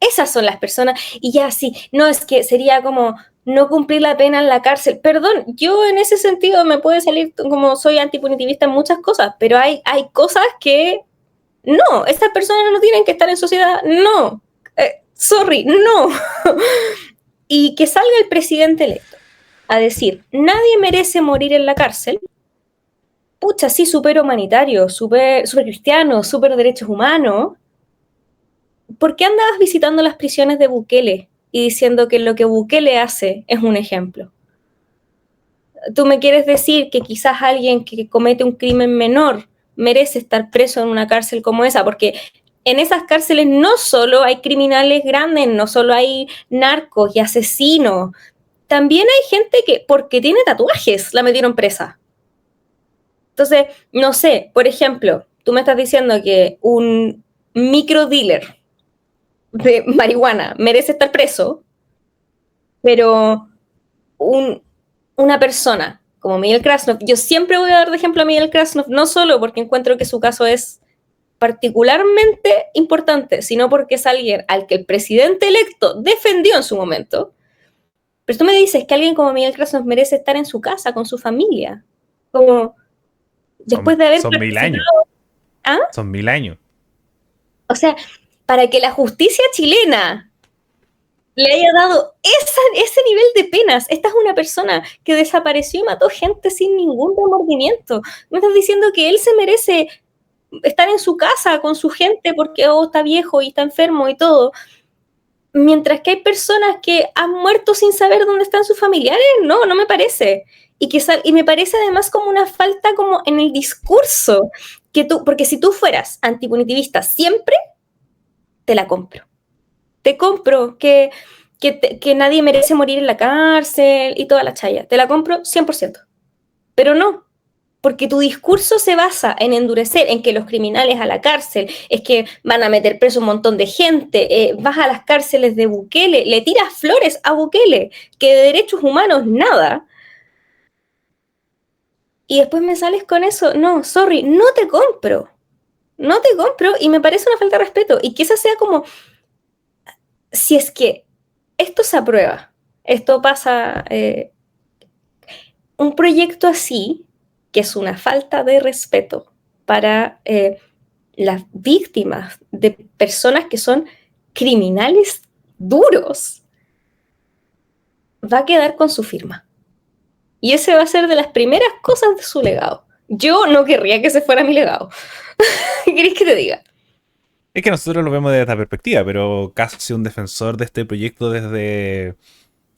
esas son las personas, y ya sí, no es que sería como no cumplir la pena en la cárcel. Perdón, yo en ese sentido me puede salir como soy antipunitivista en muchas cosas, pero hay cosas que no, estas personas no tienen que estar en sociedad, no, sorry, no. Y que salga el presidente electo a decir, nadie merece morir en la cárcel, pucha, sí, súper humanitario, súper cristiano, súper derechos humanos. ¿Por qué andabas visitando las prisiones de Bukele y diciendo que lo que Bukele hace es un ejemplo? ¿Tú me quieres decir que quizás alguien que comete un crimen menor merece estar preso en una cárcel como esa? Porque en esas cárceles no solo hay criminales grandes, no solo hay narcos y asesinos, también hay gente que porque tiene tatuajes la metieron presa. Entonces, no sé, por ejemplo, tú me estás diciendo que un micro dealer de marihuana merece estar preso, pero una persona como Miguel Krasnov, yo siempre voy a dar de ejemplo a Miguel Krasnov, no solo porque encuentro que su caso es particularmente importante, sino porque es alguien al que el presidente electo defendió en su momento. Pero tú me dices que alguien como Miguel Krasnov merece estar en su casa con su familia, como después de haber son 1000 años. ¿Ah? Son 1000 años. O sea, para que la justicia chilena le haya dado ese nivel de penas. Esta es una persona que desapareció y mató gente sin ningún remordimiento. ¿Me estás diciendo que él se merece estar en su casa con su gente porque está viejo y está enfermo y todo? Mientras que hay personas que han muerto sin saber dónde están sus familiares, no me parece. Y me parece además como una falta como en el discurso, porque si tú fueras antipunitivista siempre, te la compro. Te compro que nadie merece morir en la cárcel y toda la chaya. Te la compro 100%. Pero no, porque tu discurso se basa en endurecer, en que los criminales a la cárcel, es que van a meter preso un montón de gente, vas a las cárceles de Bukele, le tiras flores a Bukele, que de derechos humanos nada, y después me sales con eso. No, sorry, no te compro y me parece una falta de respeto, y que esa sea como, si es que esto se aprueba, esto pasa, un proyecto así, que es una falta de respeto para las víctimas de personas que son criminales duros, va a quedar con su firma. Y ese va a ser de las primeras cosas de su legado. Yo no querría que ese fuera mi legado. ¿Qué querés que te diga? Es que nosotros lo vemos desde esta perspectiva, pero Kast ha sido un defensor de este proyecto desde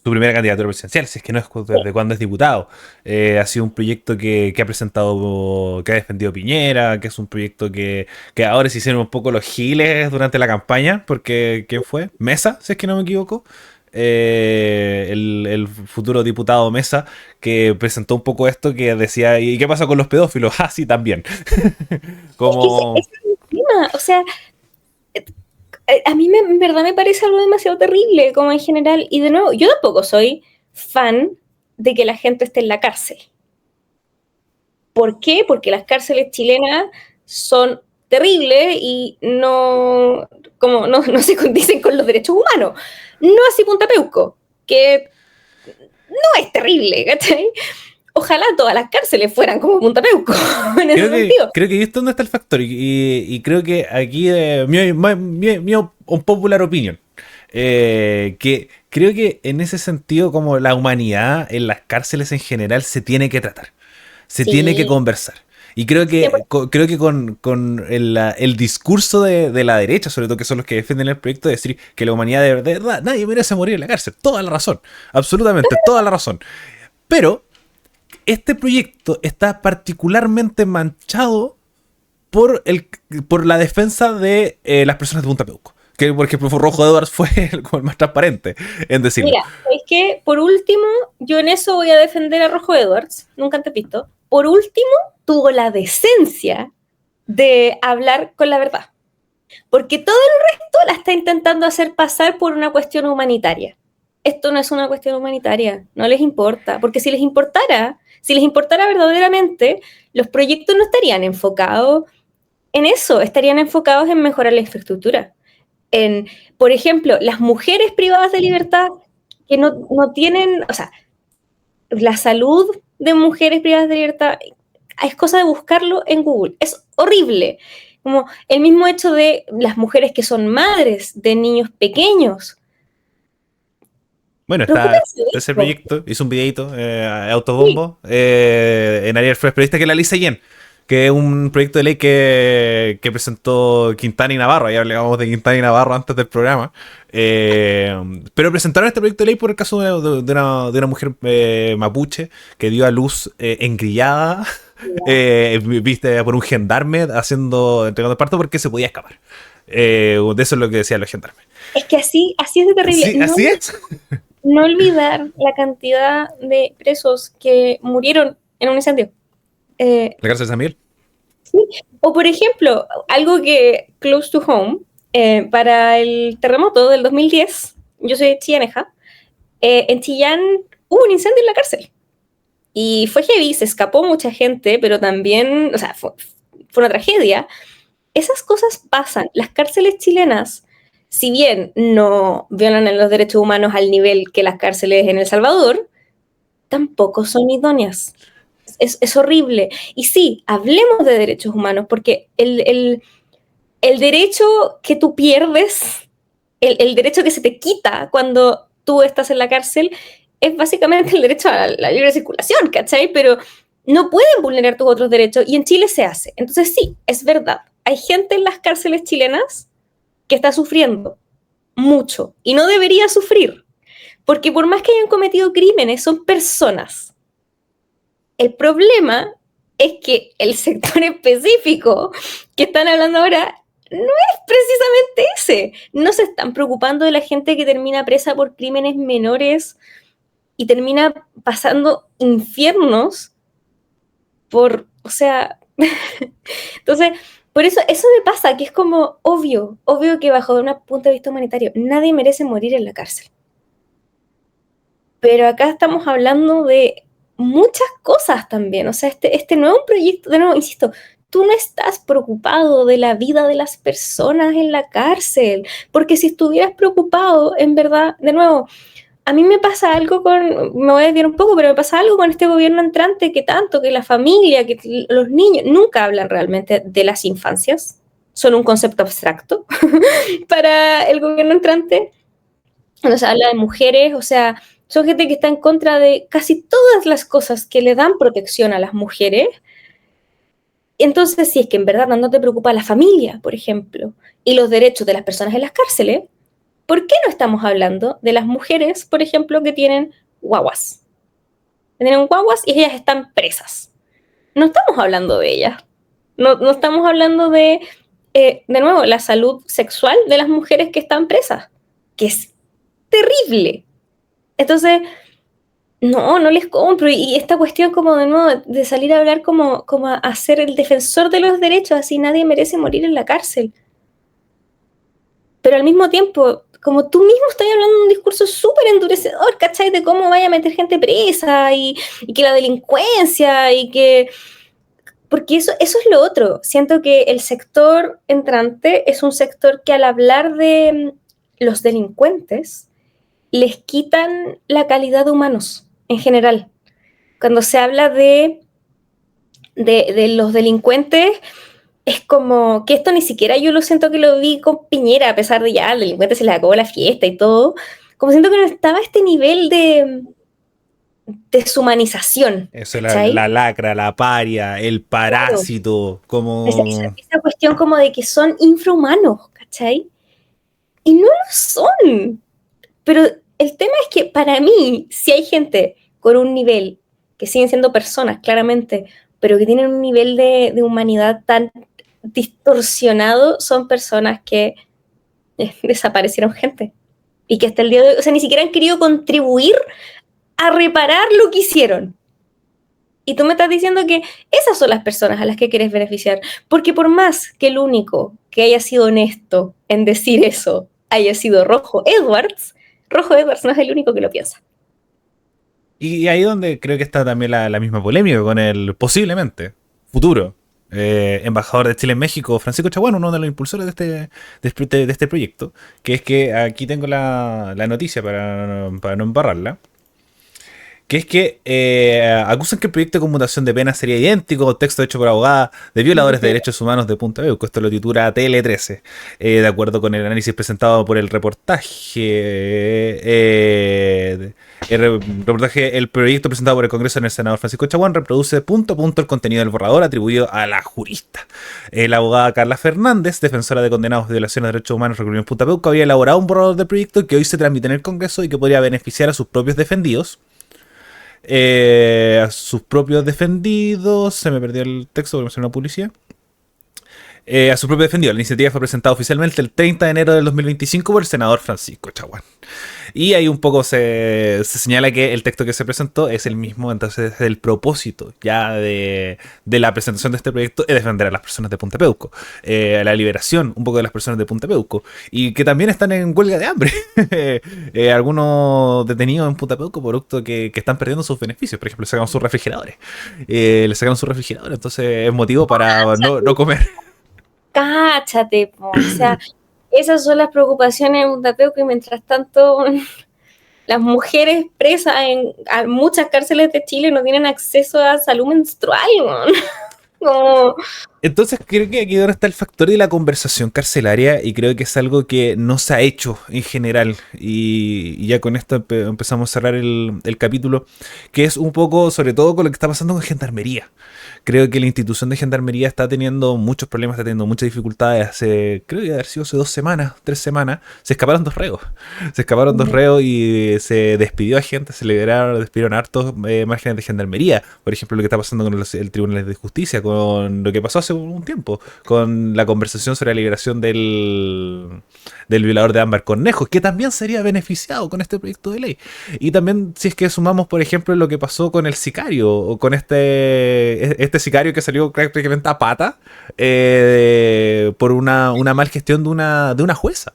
su primera candidatura presidencial, si es que no es desde cuando es diputado. Ha sido un proyecto que ha presentado, que ha defendido Piñera, que es un proyecto que ahora se hicieron un poco los giles durante la campaña, porque ¿quién fue? Mesa, si es que no me equivoco. El futuro diputado Mesa, que presentó un poco esto, que decía, ¿y qué pasa con los pedófilos? Ah, sí, también. Como... Es que ese es el tema, o sea, a mí en verdad me parece algo demasiado terrible, como en general, y de nuevo, yo tampoco soy fan de que la gente esté en la cárcel. ¿Por qué? Porque las cárceles chilenas son terribles y no se condicen con los derechos humanos. No así Punta Peuco, que no es terrible, ¿cachai? Ojalá todas las cárceles fueran como Punta Peuco, en ese sentido. Creo que ahí es donde está el factor. Y creo que aquí, mi unpopular opinion. Que creo que en ese sentido, como la humanidad en las cárceles en general se tiene que tratar. Se tiene que Sí, conversar. Y creo que, creo que con el discurso de la derecha, sobre todo que son los que defienden el proyecto, de decir que la humanidad de verdad, nadie merece morir en la cárcel. Toda la razón. Absolutamente, toda la razón. Pero este proyecto está particularmente manchado por la defensa de las personas de Punta Peuco. Que porque el profesor Rojo Edwards fue como el más transparente en decirlo. mira, es que por último, yo en eso voy a defender a Rojo Edwards, nunca antes visto. Por último, tuvo la decencia de hablar con la verdad. Porque todo el resto la está intentando hacer pasar por una cuestión humanitaria. Esto no es una cuestión humanitaria, no les importa, porque si les importara verdaderamente, los proyectos no estarían enfocados en eso, estarían enfocados en mejorar la infraestructura. Por ejemplo, las mujeres privadas de libertad que no tienen, o sea, la salud de mujeres privadas de libertad es cosa de buscarlo en Google, es horrible. Como el mismo hecho de las mujeres que son madres de niños pequeños. Bueno, está Preocúpense de ese esto. proyecto, hizo un videito, Sí, autobombo, en Ariel Fresh, periodista que es la Lisa Yen, que es un proyecto de ley que presentó Quintana y Navarro. Ya hablábamos de Quintana y Navarro antes del programa. Pero presentaron este proyecto de ley por el caso de una mujer mapuche que dio a luz engrillada, viste, por un gendarme entregando el parto porque se podía escapar. De eso es lo que decían los gendarmes. es que así es de terrible. Sí, así es. No olvidar la cantidad de presos que murieron en un incendio. La cárcel de San Miguel. Sí. O por ejemplo, algo que close to home, para el terremoto del 2010, yo soy chillaneja, en Chillán hubo un incendio en la cárcel. Y fue heavy, se escapó mucha gente, pero también, o sea, fue una tragedia. Esas cosas pasan. Las cárceles chilenas, si bien no violan los derechos humanos al nivel que las cárceles en El Salvador, tampoco son idóneas. Es horrible. Y sí, hablemos de derechos humanos, porque el derecho que tú pierdes, el derecho que se te quita cuando tú estás en la cárcel, es básicamente el derecho a la libre circulación, ¿cachai? Pero no pueden vulnerar tus otros derechos y en Chile se hace. Entonces sí, es verdad. Hay gente en las cárceles chilenas que está sufriendo mucho y no debería sufrir, porque por más que hayan cometido crímenes, son personas. El problema es que el sector específico que están hablando ahora no es precisamente ese. No se están preocupando de la gente que termina presa por crímenes menores y termina pasando infiernos por, o sea, entonces, por eso me pasa, que es como obvio que bajo un punto de vista humanitario, nadie merece morir en la cárcel. Pero acá estamos hablando de muchas cosas también, o sea, este no es un proyecto, de nuevo, insisto, tú no estás preocupado de la vida de las personas en la cárcel, porque si estuvieras preocupado, en verdad, de nuevo, a mí me pasa algo me voy a desviar un poco, pero me pasa algo con este gobierno entrante, que tanto, que la familia, que los niños, nunca hablan realmente de las infancias, son un concepto abstracto para el gobierno entrante. Cuando se habla de mujeres, o sea, son gente que está en contra de casi todas las cosas que le dan protección a las mujeres. Entonces, si es que en verdad no te preocupa la familia, por ejemplo, y los derechos de las personas en las cárceles, ¿por qué no estamos hablando de las mujeres, por ejemplo, que tienen guaguas? Tienen guaguas y ellas están presas. No estamos hablando de ellas. No estamos hablando de nuevo, la salud sexual de las mujeres que están presas, que es terrible. Entonces, no les compro. Y esta cuestión como de nuevo, de salir a hablar como a ser el defensor de los derechos, así nadie merece morir en la cárcel. Pero al mismo tiempo, como tú mismo estás hablando de un discurso súper endurecedor, ¿cachai? De cómo vaya a meter gente presa y que la delincuencia y que... Porque eso es lo otro. Siento que el sector entrante es un sector que al hablar de los delincuentes, les quitan la calidad de humanos en general. Cuando se habla de los delincuentes, es como que esto ni siquiera yo lo siento que lo vi con Piñera, a pesar de ya el delincuente se le acabó la fiesta y todo, como siento que no estaba a este nivel de deshumanización, Eso es ¿cachai? la lacra, la paria, el Claro. parásito, Esa, como... esa, esa cuestión como de que son infrahumanos, ¿cachai? Y no lo son. Pero el tema es que para mí, si hay gente con un nivel, que siguen siendo personas, claramente, pero que tienen un nivel de humanidad tan distorsionado, son personas que desaparecieron gente. Y que hasta el día de hoy, o sea, ni siquiera han querido contribuir a reparar lo que hicieron. Y tú me estás diciendo que esas son las personas a las que quieres beneficiar. Porque por más que el único que haya sido honesto en decir eso haya sido Rojo Edwards no es el único que lo piensa. Y ahí donde creo que está también la misma polémica con el posiblemente futuro embajador de Chile en México, Francisco Chaguán, uno de los impulsores de este proyecto, que es que aquí tengo la noticia para no embarrarla, que es que acusan que el proyecto de conmutación de pena sería idéntico al texto hecho por abogadas de violadores de derechos humanos de Punta Beuco. Esto lo titula TL13, de acuerdo con el análisis presentado por el reportaje. El proyecto presentado por el Congreso en el senador Francisco Chaguán reproduce punto a punto el contenido del borrador atribuido a la jurista. La abogada Carla Fernández, defensora de condenados de violaciones de derechos humanos recluidos en Punta Beuco, había elaborado un borrador del proyecto que hoy se transmite en el Congreso y que podría beneficiar a sus propios defendidos. A sus propios defendidos. Se me perdió el texto porque me salió una publicidad. A su propio defendido. La iniciativa fue presentada oficialmente el 30 de enero del 2025 por el senador Francisco Chaguán. Y ahí un poco se señala que el texto que se presentó es el mismo, entonces el propósito ya de la presentación de este proyecto es defender a las personas de Punta Peuco, la liberación un poco de las personas de Punta Peuco, y que también están en huelga de hambre. Algunos detenidos en Punta Peuco producto que están perdiendo sus beneficios, por ejemplo, le sacaron sus refrigeradores. Entonces es motivo para no comer. Cáchate, po. O sea, esas son las preocupaciones en Punta Peuco y mientras tanto las mujeres presas en muchas cárceles de Chile no tienen acceso a salud menstrual, ¿no? Como, Entonces creo que aquí donde está el factor de la conversación carcelaria y creo que es algo que no se ha hecho en general y ya con esto empezamos a cerrar el capítulo, que es un poco sobre todo con lo que está pasando con Gendarmería. Creo que la institución de Gendarmería está teniendo muchos problemas, está teniendo muchas dificultades. Creo que haber sido hace 2 semanas, 3 semanas, se escaparon dos reos. Se escaparon dos Ujú. reos y se despidió a gente, se liberaron, despidieron hartos márgenes de Gendarmería. Por ejemplo, lo que está pasando con el Tribunal de Justicia, con lo que pasó hace un tiempo, con la conversación sobre la liberación del violador de Ámbar Cornejo, que también sería beneficiado con este proyecto de ley. Y también si es que sumamos, por ejemplo, lo que pasó con el sicario, o con este sicario que salió prácticamente a pata por una mal gestión de una jueza.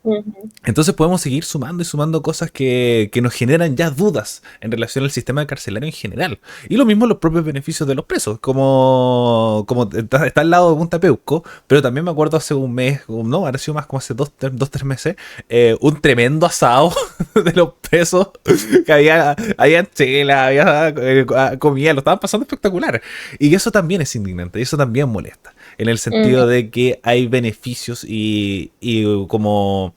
Ujú. Entonces podemos seguir sumando y sumando cosas que nos generan ya dudas en relación al sistema carcelario en general. Y lo mismo los propios beneficios de los presos, como está al lado de Punta Peuco, pero también me acuerdo hace un mes, no, ha sido más como hace 3 meses, un tremendo asado de los presos, que había chela, había comida, lo estaban pasando espectacular. Y eso también es indignante, y eso también molesta, en el sentido Ujú. de que hay beneficios y como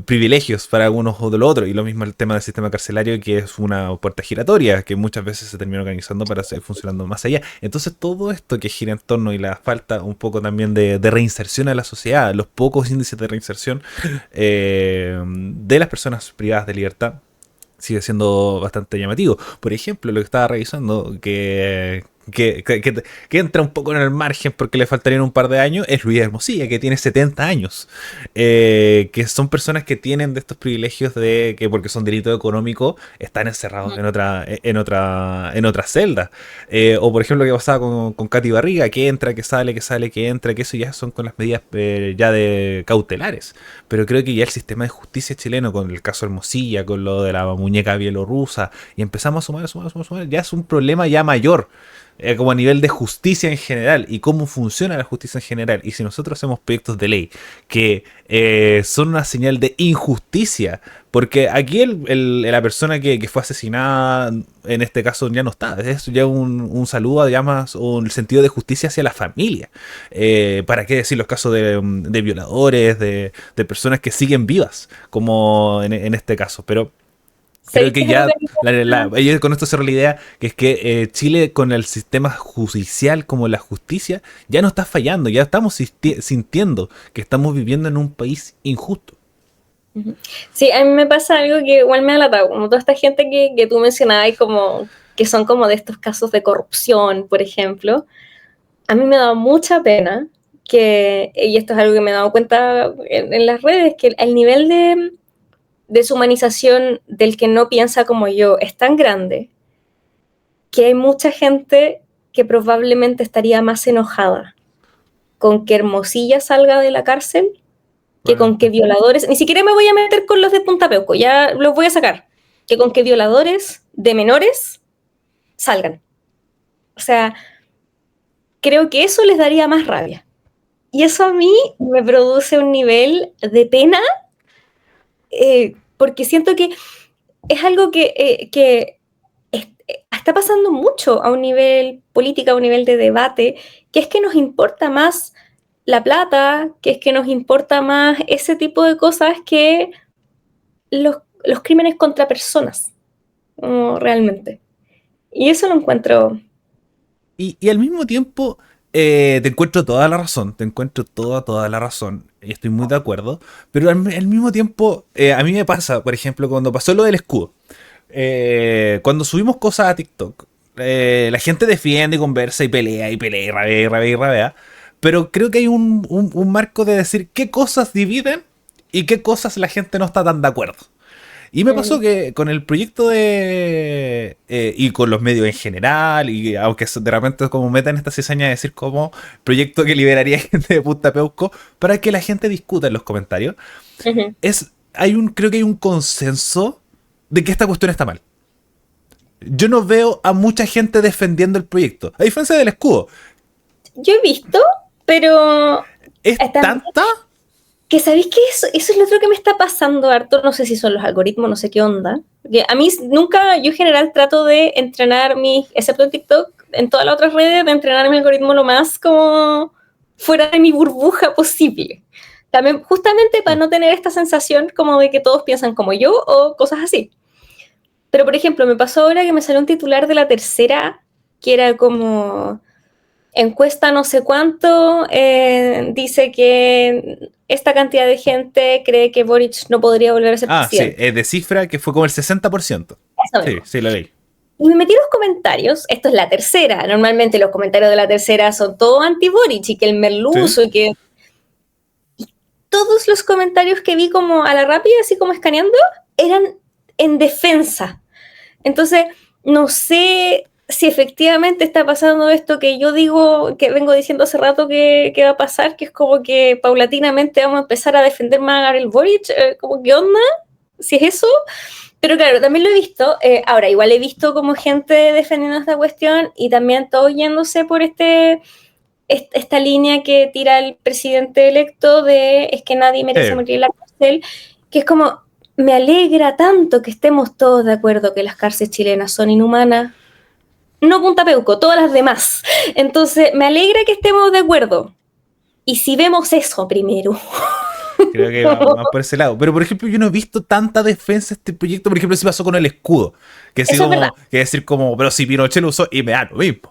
privilegios para algunos o de lo otro. Y lo mismo el tema del sistema carcelario, que es una puerta giratoria, que muchas veces se termina organizando para seguir funcionando más allá. Entonces todo esto que gira en torno y la falta un poco también de reinserción a la sociedad, los pocos índices de reinserción de las personas privadas de libertad, sigue siendo bastante llamativo. Por ejemplo, lo que estaba revisando, que entra un poco en el margen porque le faltarían un par de años, es Luis Hermosilla, que tiene 70 años. Que son personas que tienen de estos privilegios de que porque son delitos económicos están encerrados en otra celda. O por ejemplo lo que pasaba con Katy Barriga, que entra, que sale, que sale, que entra, que eso ya son con las medidas ya de cautelares. Pero creo que ya el sistema de justicia chileno, con el caso Hermosilla, con lo de la muñeca bielorrusa, y empezamos a sumar, a sumar, a sumar, a sumar, ya es un problema ya mayor, como a nivel de justicia en general y cómo funciona la justicia en general. Y si nosotros hacemos proyectos de ley que son una señal de injusticia, porque aquí la persona que fue asesinada, en este caso ya no está, es ya un saludo, digamos, un sentido de justicia hacia la familia. ¿Para qué decir los casos de violadores, de personas que siguen vivas, como en este caso? Pero creo ¿Sabéis qué que es algo ya que me pasa? yo con esto cierro la idea, que es que Chile con el sistema judicial como la justicia ya no está fallando, ya estamos sintiendo que estamos viviendo en un país injusto. Ujú. Sí, a mí me pasa algo que igual me ha alatado, como toda esta gente que tú mencionabas, como, que son como de estos casos de corrupción, por ejemplo. A mí me ha dado mucha pena y esto es algo que me he dado cuenta en las redes, que el nivel de deshumanización del que no piensa como yo es tan grande que hay mucha gente que probablemente estaría más enojada con que Hermosilla salga de la cárcel que con que Probablemente. violadores, ni siquiera me voy a meter con los de Punta Peuco, ya los voy a sacar, que con que violadores de menores salgan. O sea, creo que eso les daría más rabia. Y eso a mí me produce un nivel de pena, porque siento que es algo está pasando mucho a un nivel político, a un nivel de debate, que es que nos importa más la plata, que es que nos importa más ese tipo de cosas que los crímenes contra personas, realmente. Y eso lo encuentro. Y al mismo tiempo, te encuentro toda la razón, te encuentro toda la razón, y estoy muy de acuerdo, pero al mismo tiempo, a mí me pasa, por ejemplo, cuando pasó lo del escudo, cuando subimos cosas a TikTok, la gente defiende, conversa y pelea y rabea y rabea y rabea, pero creo que hay un marco de decir qué cosas dividen y qué cosas la gente no está tan de acuerdo. Y me pasó Mm, que con el proyecto y con los medios en general, y aunque de repente como metan esta cizaña de decir como proyecto que liberaría gente de Punta Peuco, para que la gente discuta en los comentarios, ujú. creo que hay un consenso de que esta cuestión está mal. Yo no veo a mucha gente defendiendo el proyecto, a diferencia del escudo. Yo he visto, pero ¿Es también tanta? que sabéis que eso es lo otro que me está pasando harto, no sé si son los algoritmos, no sé qué onda. Porque a mí nunca, yo en general trato de entrenar excepto en TikTok, en todas las otras redes de entrenar mi algoritmo lo más como fuera de mi burbuja posible. También justamente para no tener esta sensación como de que todos piensan como yo o cosas así. Pero, por ejemplo, me pasó ahora que me salió un titular de La Tercera que era como encuesta no sé cuánto, dice que esta cantidad de gente cree que Boric no podría volver a ser presidente. Sí, de cifra que fue como el 60%. Eso Sí, mismo. sí, lo leí. Y me metí en los comentarios, esto es La Tercera, normalmente los comentarios de La Tercera son todo anti-Boric y que el merluzo y que... Y todos los comentarios que vi como a la rápida, así como escaneando, eran en defensa. Entonces, no sé si efectivamente está pasando esto que yo digo, que vengo diciendo hace rato que va a pasar, que es como que paulatinamente vamos a empezar a defender más a Gabriel Boric, como qué onda, si es eso. Pero claro, también lo he visto, ahora igual he visto como gente defendiendo esta cuestión y también todos yéndose por esta línea que tira el presidente electo de es que nadie merece morir en la cárcel, que es como, me alegra tanto que estemos todos de acuerdo que las cárceles chilenas son inhumanas, no Punta Peuco, todas las demás. Entonces, me alegra que estemos de acuerdo. Y si vemos eso primero. Creo que va por ese lado. Pero, por ejemplo, yo no he visto tanta defensa de este proyecto. Por ejemplo, se pasó con el escudo. Que eso como, es que decir como, pero si Pinochet lo usó y me da lo mismo.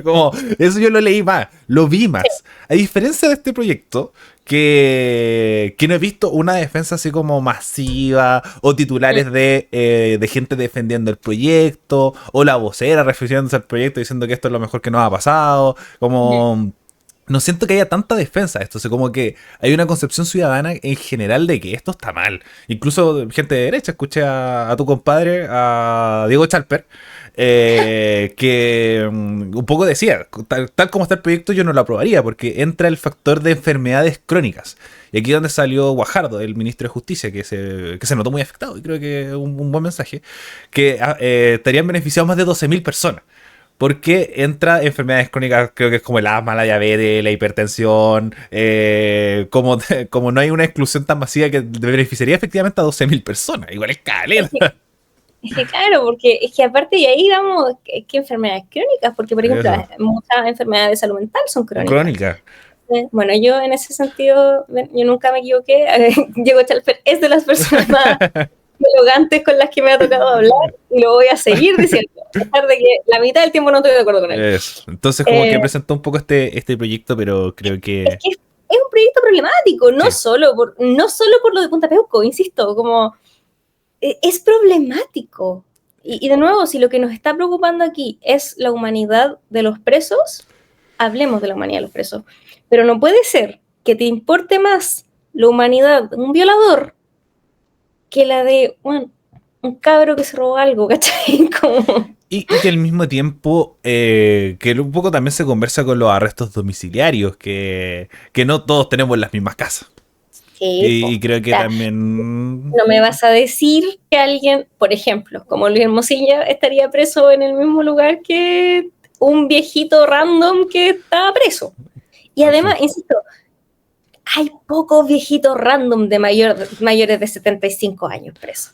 Como, eso yo lo leí más, lo vi más. Sí. A diferencia de este proyecto, que no he visto una defensa así como masiva, o titulares de gente defendiendo el proyecto, o la vocera refiriéndose al proyecto diciendo que esto es lo mejor que nos ha pasado. Como... No siento que haya tanta defensa de esto, o sea, como que hay una concepción ciudadana en general de que esto está mal. Incluso gente de derecha, escuché a tu compadre, a Diego Chalper, que un poco decía, tal como está el proyecto yo no lo aprobaría, porque entra el factor de enfermedades crónicas. Y aquí es donde salió Guajardo, el ministro de Justicia, que se notó muy afectado, y creo que es un buen mensaje, que estarían beneficiados más de 12.000 personas. Porque entra enfermedades crónicas, creo que es como el asma, la diabetes, la hipertensión, como no hay una exclusión tan masiva que beneficiaría efectivamente a 12.000 personas, igual es caleta. Es que claro, porque es que aparte de ahí vamos, ¿qué enfermedades crónicas? Porque, por ejemplo, muchas enfermedades de salud mental son crónicas. Bueno, yo en ese sentido, yo nunca me equivoqué. Diego Chalper es de las personas más elogantes con las que me ha tocado hablar y lo voy a seguir diciendo, a pesar de que la mitad del tiempo no estoy de acuerdo con él. Entonces, como que presentó un poco este proyecto, pero creo que... Es un proyecto problemático, no solo por lo de Punta Peuco, insisto, como es problemático. Y de nuevo, si lo que nos está preocupando aquí es la humanidad de los presos, hablemos de la humanidad de los presos. Pero no puede ser que te importe más la humanidad de un violador que la de un cabro que se robó algo, ¿cachai? Como... Y que al mismo tiempo, que un poco también se conversa con los arrestos domiciliarios, que no todos tenemos las mismas casas. Sí, y creo que también... No me vas a decir que alguien, por ejemplo, como Luis Hermosilla, estaría preso en el mismo lugar que un viejito random que estaba preso. Y además, insisto, hay pocos viejitos random de mayores de 75 años presos.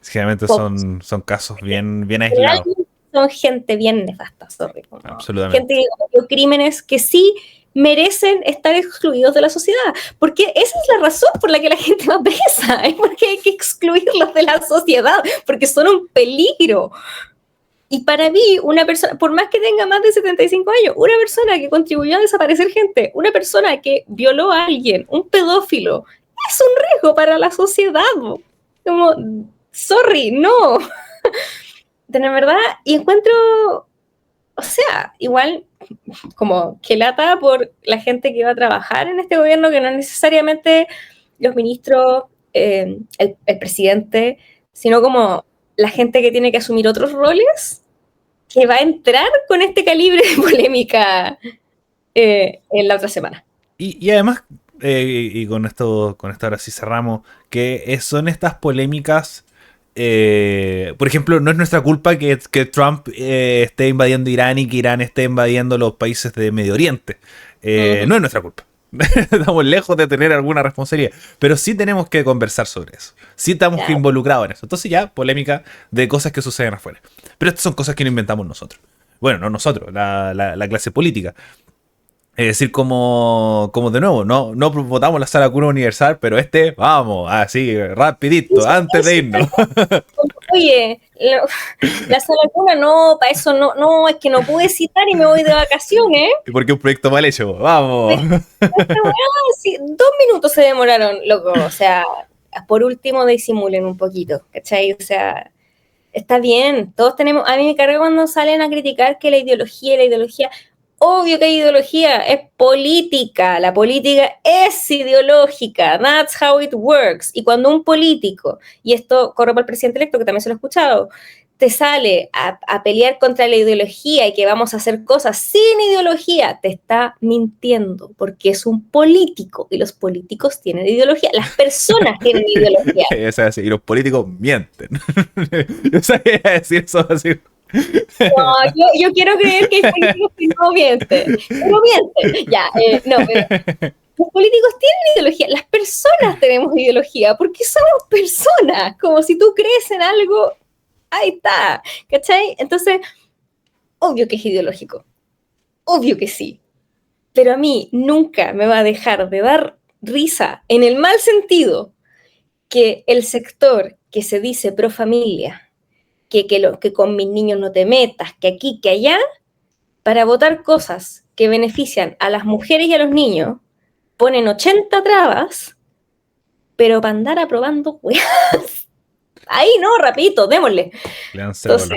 Generalmente son casos bien aislados. Son gente bien nefasta, sorry. Absolutamente. Gente que cometió crímenes que sí merecen estar excluidos de la sociedad. Porque esa es la razón por la que la gente va presa. Es porque hay que excluirlos de la sociedad. Porque son un peligro. Y para mí, una persona, por más que tenga más de 75 años, una persona que contribuyó a desaparecer gente, una persona que violó a alguien, un pedófilo, es un riesgo para la sociedad. Como, sorry, no. De verdad, y encuentro, o sea, igual como que lata por la gente que va a trabajar en este gobierno, que no necesariamente los ministros, el presidente, sino como la gente que tiene que asumir otros roles, que va a entrar con este calibre de polémica en la otra semana. Y además, y con esto ahora sí cerramos, que son estas polémicas, por ejemplo, no es nuestra culpa que Trump esté invadiendo Irán y que Irán esté invadiendo los países de Medio Oriente. No es nuestra culpa. Estamos lejos de tener alguna responsabilidad, pero sí tenemos que conversar sobre eso. Sí estamos involucrados en eso. Entonces ya, polémica de cosas que suceden afuera. Pero estas son cosas que no inventamos nosotros. bueno, no nosotros, la clase política. Es decir, como de nuevo, no votamos la Sala Cuna Universal, pero vamos, así, rapidito, antes de irnos. Oye, la sala cuna no, para eso no, no, es que no pude citar y me voy de vacaciones. Porque es un proyecto mal hecho, vamos. Sí, 2 minutos se demoraron, loco, o sea, por último disimulen un poquito, ¿cachai? O sea, está bien, todos tenemos, a mí me carga cuando salen a criticar que la ideología, obvio que hay ideología, es política, la política es ideológica, that's how it works, y cuando un político, y esto corre para el presidente electo, que también se lo he escuchado, te sale a pelear contra la ideología y que vamos a hacer cosas sin ideología, te está mintiendo, porque es un político, y los políticos tienen ideología, las personas tienen ideología. Es así, y los políticos mienten. Yo sabía decir eso así. No, yo quiero creer que hay políticos que no mienten. No mienten. Ya, no, pero los políticos tienen ideología. Las personas tenemos ideología porque somos personas. Como si tú crees en algo, ahí está. ¿Cachai? Entonces, obvio que es ideológico. Obvio que sí. Pero a mí nunca me va a dejar de dar risa, en el mal sentido, que el sector que se dice pro familia, que con mis niños no te metas, que aquí, que allá, para votar cosas que benefician a las mujeres y a los niños, ponen 80 trabas, pero para andar aprobando weas. Ahí no, rapidito, démosle. Entonces,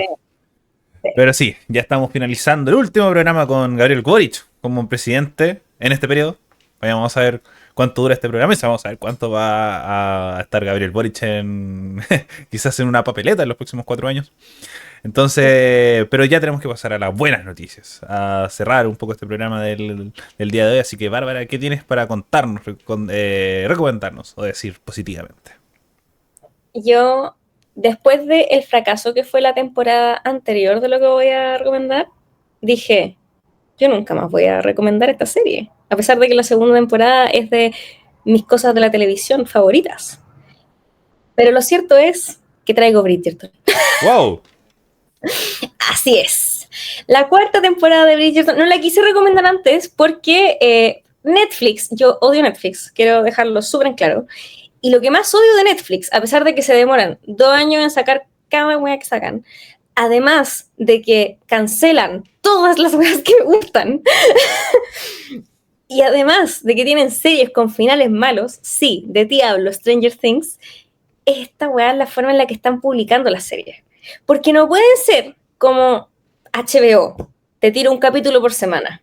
Pero sí, ya estamos finalizando el último programa con Gabriel Boric como presidente en este periodo. Vamos a ver cuánto dura este programa y vamos a ver cuánto va a estar Gabriel Boric quizás en una papeleta en los próximos 4 años. Entonces, pero ya tenemos que pasar a las buenas noticias, a cerrar un poco este programa del día de hoy. Así que, Bárbara, ¿qué tienes para contarnos, recomendarnos o decir positivamente? yo, después del fracaso que fue la temporada anterior de lo que voy a recomendar, dije, yo nunca más voy a recomendar esta serie, a pesar de que la segunda temporada es de mis cosas de la televisión favoritas. Pero lo cierto es que traigo Bridgerton. ¡Wow! Así es. La cuarta temporada de Bridgerton no la quise recomendar antes porque Netflix, yo odio Netflix, quiero dejarlo súper en claro. Y lo que más odio de Netflix, a pesar de que se demoran 2 años en sacar cada wea que sacan, además de que cancelan todas las weas que me gustan, y además de que tienen series con finales malos, sí, de Diablo, Stranger Things, esta wea es la forma en la que están publicando las series. Porque no pueden ser como HBO, te tira un capítulo por semana.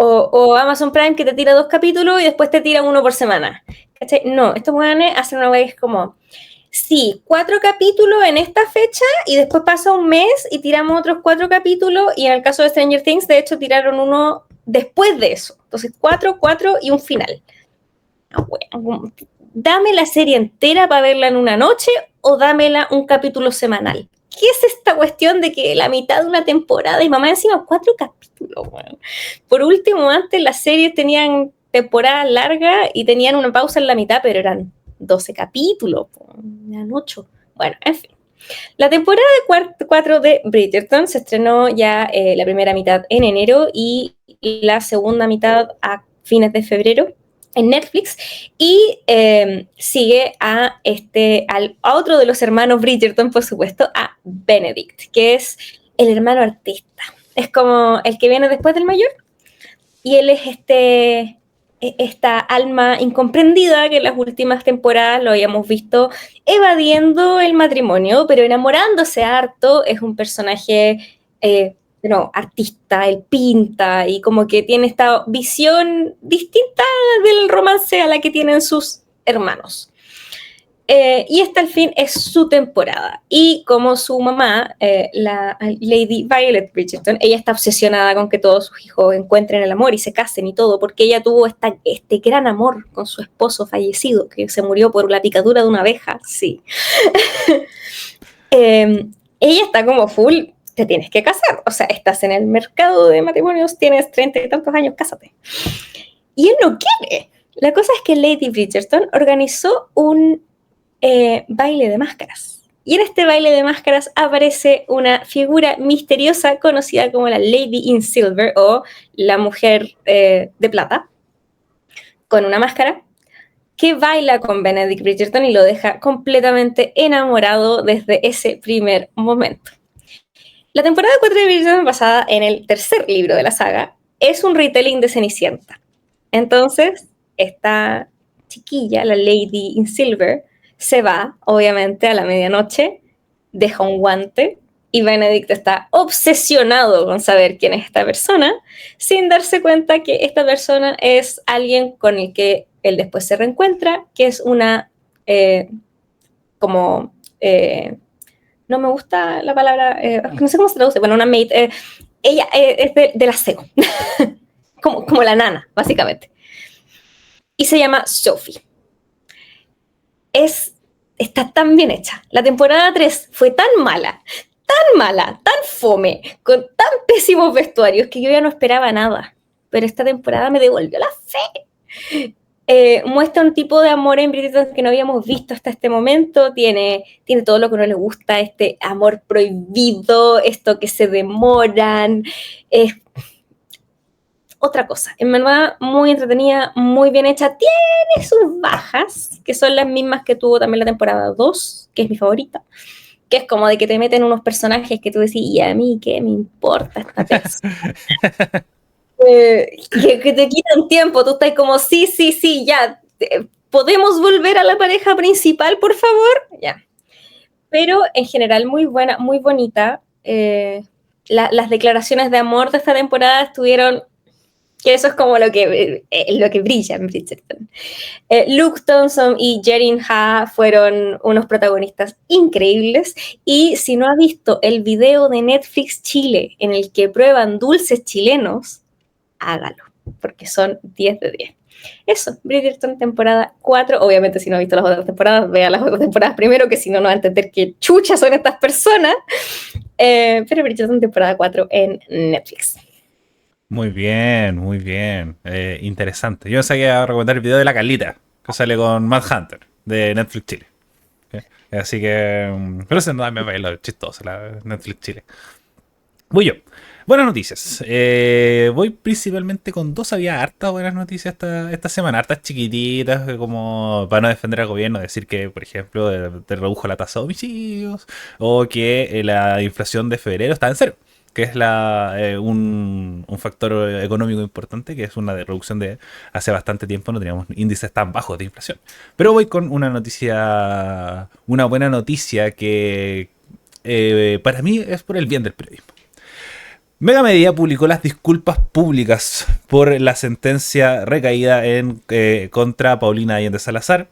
O Amazon Prime que te tira 2 capítulos y después te tira uno por semana. ¿Cachai? No, estos weones hacen una wea que es como, sí, 4 capítulos en esta fecha y después pasa un mes y tiramos otros 4 capítulos y en el caso de Stranger Things, de hecho, tiraron uno después de eso. Entonces, 4 y un final. No, wea, dame la serie entera para verla en una noche o dámela un capítulo semanal. ¿Qué es esta cuestión de que la mitad de una temporada y mamá encima 4 capítulos? Bueno. Por último, antes las series tenían temporadas largas y tenían una pausa en la mitad, pero eran 12 capítulos, eran 8. Bueno, en fin. La temporada de 4 de Bridgerton se estrenó ya la primera mitad en enero y la segunda mitad a fines de febrero en Netflix y sigue a otro de los hermanos Bridgerton, por supuesto, a Benedict, que es el hermano artista. Es como el que viene después del mayor y él es esta alma incomprendida que en las últimas temporadas lo habíamos visto evadiendo el matrimonio, pero enamorándose harto. Es un personaje artista, él pinta y como que tiene esta visión distinta del romance a la que tienen sus hermanos. Y esta al fin es su temporada. Y como su mamá, la Lady Violet Bridgerton, ella está obsesionada con que todos sus hijos encuentren el amor y se casen y todo, porque ella tuvo este gran amor con su esposo fallecido, que se murió por la picadura de una abeja, sí. Ella está como full, te tienes que casar, o sea, estás en el mercado de matrimonios, tienes 30 y tantos años, cásate. Y él no quiere. La cosa es que Lady Bridgerton organizó un baile de máscaras Y en este baile de máscaras aparece una figura misteriosa conocida como la Lady in Silver o la mujer de plata, con una máscara, que baila con Benedict Bridgerton y lo deja completamente enamorado desde ese primer momento. La temporada 4 de Bridgerton, basada en el tercer libro de la saga, es un retelling de Cenicienta. Entonces, esta chiquilla, la Lady in Silver, se va, obviamente, a la medianoche, deja un guante y Benedict está obsesionado con saber quién es esta persona, sin darse cuenta que esta persona es alguien con el que él después se reencuentra, que es una como... no me gusta la palabra, no sé cómo se traduce, bueno, una maid, ella es del aseo, como la nana, básicamente. Y se llama Sophie. Está tan bien hecha. La temporada 3 fue tan mala, tan fome, con tan pésimos vestuarios que yo ya no esperaba nada. Pero esta temporada me devolvió la fe. Muestra un tipo de amor en Bridgerton que no habíamos visto hasta este momento. Tiene todo lo que no le gusta, este amor prohibido, esto que se demoran. Otra cosa, en verdad muy entretenida, muy bien hecha. Tiene sus bajas, que son las mismas que tuvo también la temporada 2, que es mi favorita, que es como de que te meten unos personajes que tú decís, y a mí qué me importa esta persona. Que te quitan tiempo, tú estás como, sí, ya, ¿podemos volver a la pareja principal, por favor? Ya. Pero en general muy buena, muy bonita. Las declaraciones de amor de esta temporada estuvieron, que eso es como lo que brilla en Bridgerton. Luke Thompson y Jerin Ha fueron unos protagonistas increíbles, y si no ha visto el video de Netflix Chile en el que prueban dulces chilenos, hágalo, porque son 10 de 10. Eso, Bridgerton temporada 4. Obviamente, si no ha visto las otras temporadas, vea las otras temporadas primero, que si no, no va a entender qué chuchas son estas personas. Pero Bridgerton temporada 4 en Netflix. Muy bien, muy bien. Interesante. Yo pensaba que iba a recomendar el video de la Carlita, que sale con Matt Hunter, de Netflix Chile. ¿Ok? Así que... pero eso no me bailó chistoso, la Netflix Chile. Voy yo. Buenas noticias. Voy principalmente con dos. Había hartas buenas noticias esta semana. Hartas chiquititas, como para no defender al gobierno. Decir que, por ejemplo, te redujo la tasa de homicidios. O que la inflación de febrero está en cero. Que es un factor económico importante. Que es una reducción de hace bastante tiempo. No teníamos índices tan bajos de inflación. Pero voy con una noticia. Una buena noticia que para mí es por el bien del periodismo. Mega Media publicó las disculpas públicas por la sentencia recaída contra Paulina Allende Salazar,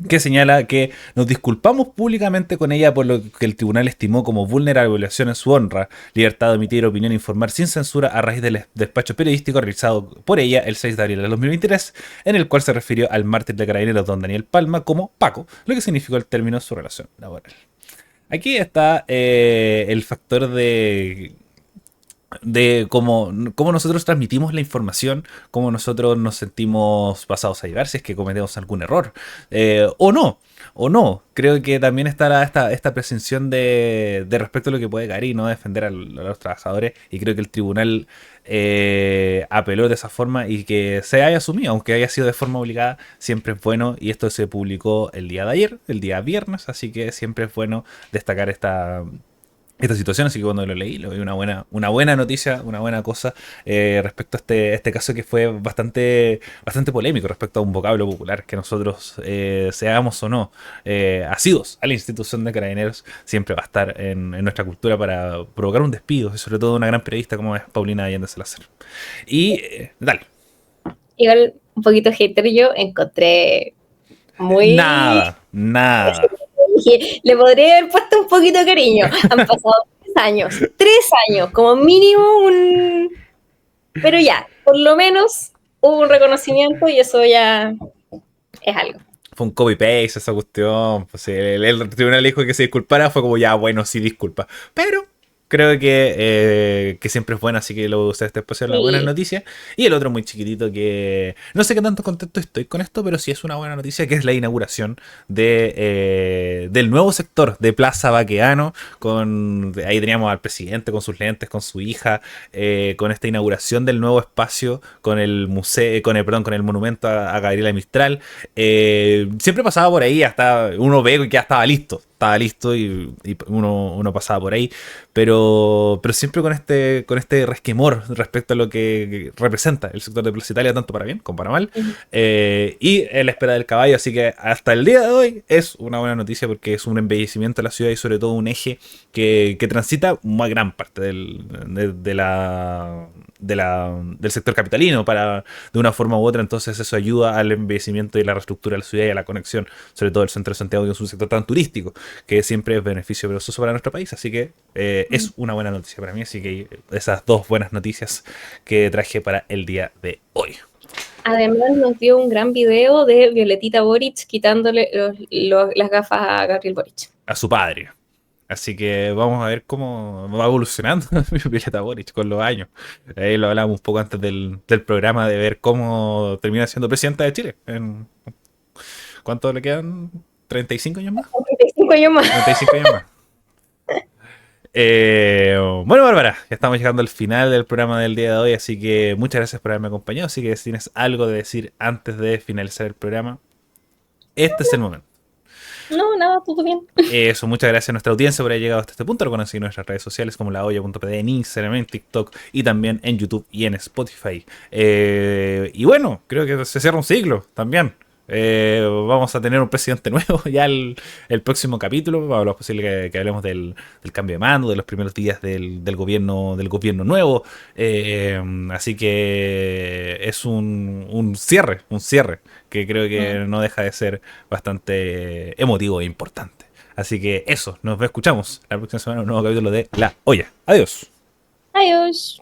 que señala que nos disculpamos públicamente con ella por lo que el tribunal estimó como vulnerable violación en su honra, libertad de emitir opinión e informar sin censura a raíz del despacho periodístico realizado por ella el 6 de abril de 2023, en el cual se refirió al mártir de Carabineros don Daniel Palma como Paco, lo que significó el término de su relación laboral. Aquí está el factor de cómo nosotros transmitimos la información, cómo nosotros nos sentimos pasados a llevar, si es que cometemos algún error, o no. Creo que también estará esta presunción de respecto a lo que puede caer y no defender a los trabajadores, y creo que el tribunal apeló de esa forma y que se haya asumido, aunque haya sido de forma obligada, siempre es bueno, y esto se publicó el día de ayer, el día viernes, así que siempre es bueno destacar esta situación, así que cuando lo leí, lo vi una buena noticia, una buena cosa respecto a este caso que fue bastante polémico respecto a un vocablo popular, que nosotros seamos o no asiduos a la institución de Carabineros, siempre va a estar en nuestra cultura para provocar un despido, y sobre todo una gran periodista como es Paulina Allende Salazar. Y dale. Igual, un poquito hater, yo encontré muy... Nada. Le podría haber puesto un poquito de cariño. Han pasado 3 años, como mínimo Pero ya, por lo menos hubo un reconocimiento y eso ya es algo. Fue un copy-paste esa cuestión. Pues el tribunal dijo que se disculpara, fue como ya, bueno, sí, disculpa. Pero creo que siempre es bueno, así que lo voy a usar este espacio de las buenas Sí. noticias. Y el otro muy chiquitito que no sé qué tanto contento estoy con esto, pero sí es una buena noticia, que es la inauguración del nuevo sector de Plaza Baqueano. Ahí teníamos al presidente con sus lentes, con su hija, con esta inauguración del nuevo espacio, con el museo, con el monumento a Gabriela Mistral. Siempre pasaba por ahí, hasta uno ve que ya estaba listo. Estaba listo y uno pasaba por ahí, pero siempre con este resquemor respecto a lo que representa el sector de Plaza Italia, tanto para bien como para mal, Ujú. y en la espera del caballo, así que hasta el día de hoy es una buena noticia porque es un embellecimiento de la ciudad y sobre todo un eje que transita una gran parte del sector capitalino de una forma u otra, entonces eso ayuda al embellecimiento y la reestructura de la ciudad y a la conexión, sobre todo el centro de Santiago, que es un sector tan turístico, que siempre es beneficio versus para nuestro país, así que es una buena noticia para mí, así que esas dos buenas noticias que traje para el día de hoy. Además nos dio un gran video de Violetita Boric quitándole las gafas a Gabriel Boric. A su padre. Así que vamos a ver cómo va evolucionando Violeta Boric con los años. Ahí lo hablamos un poco antes del programa de ver cómo termina siendo presidenta de Chile. ¿Cuánto le quedan? ¿35 años más? 35 años más. 35 años más. Bueno, Bárbara, ya estamos llegando al final del programa del día de hoy, así que muchas gracias por haberme acompañado. Así que si tienes algo de decir antes de finalizar el programa, este es el momento. No, nada, todo bien. Eso, muchas gracias a nuestra audiencia por haber llegado hasta este punto. Recuerden seguir nuestras redes sociales como laolla.pd en Instagram, en TikTok y también en YouTube y en Spotify. Y bueno, creo que se cierra un ciclo también. Vamos a tener un presidente nuevo ya el próximo capítulo. Es posible que hablemos del cambio de mando, de los primeros días del gobierno nuevo. Así que es un cierre que creo que no deja de ser bastante emotivo e importante. Así que eso, nos escuchamos la próxima semana en un nuevo capítulo de La Olla. Adiós. Adiós.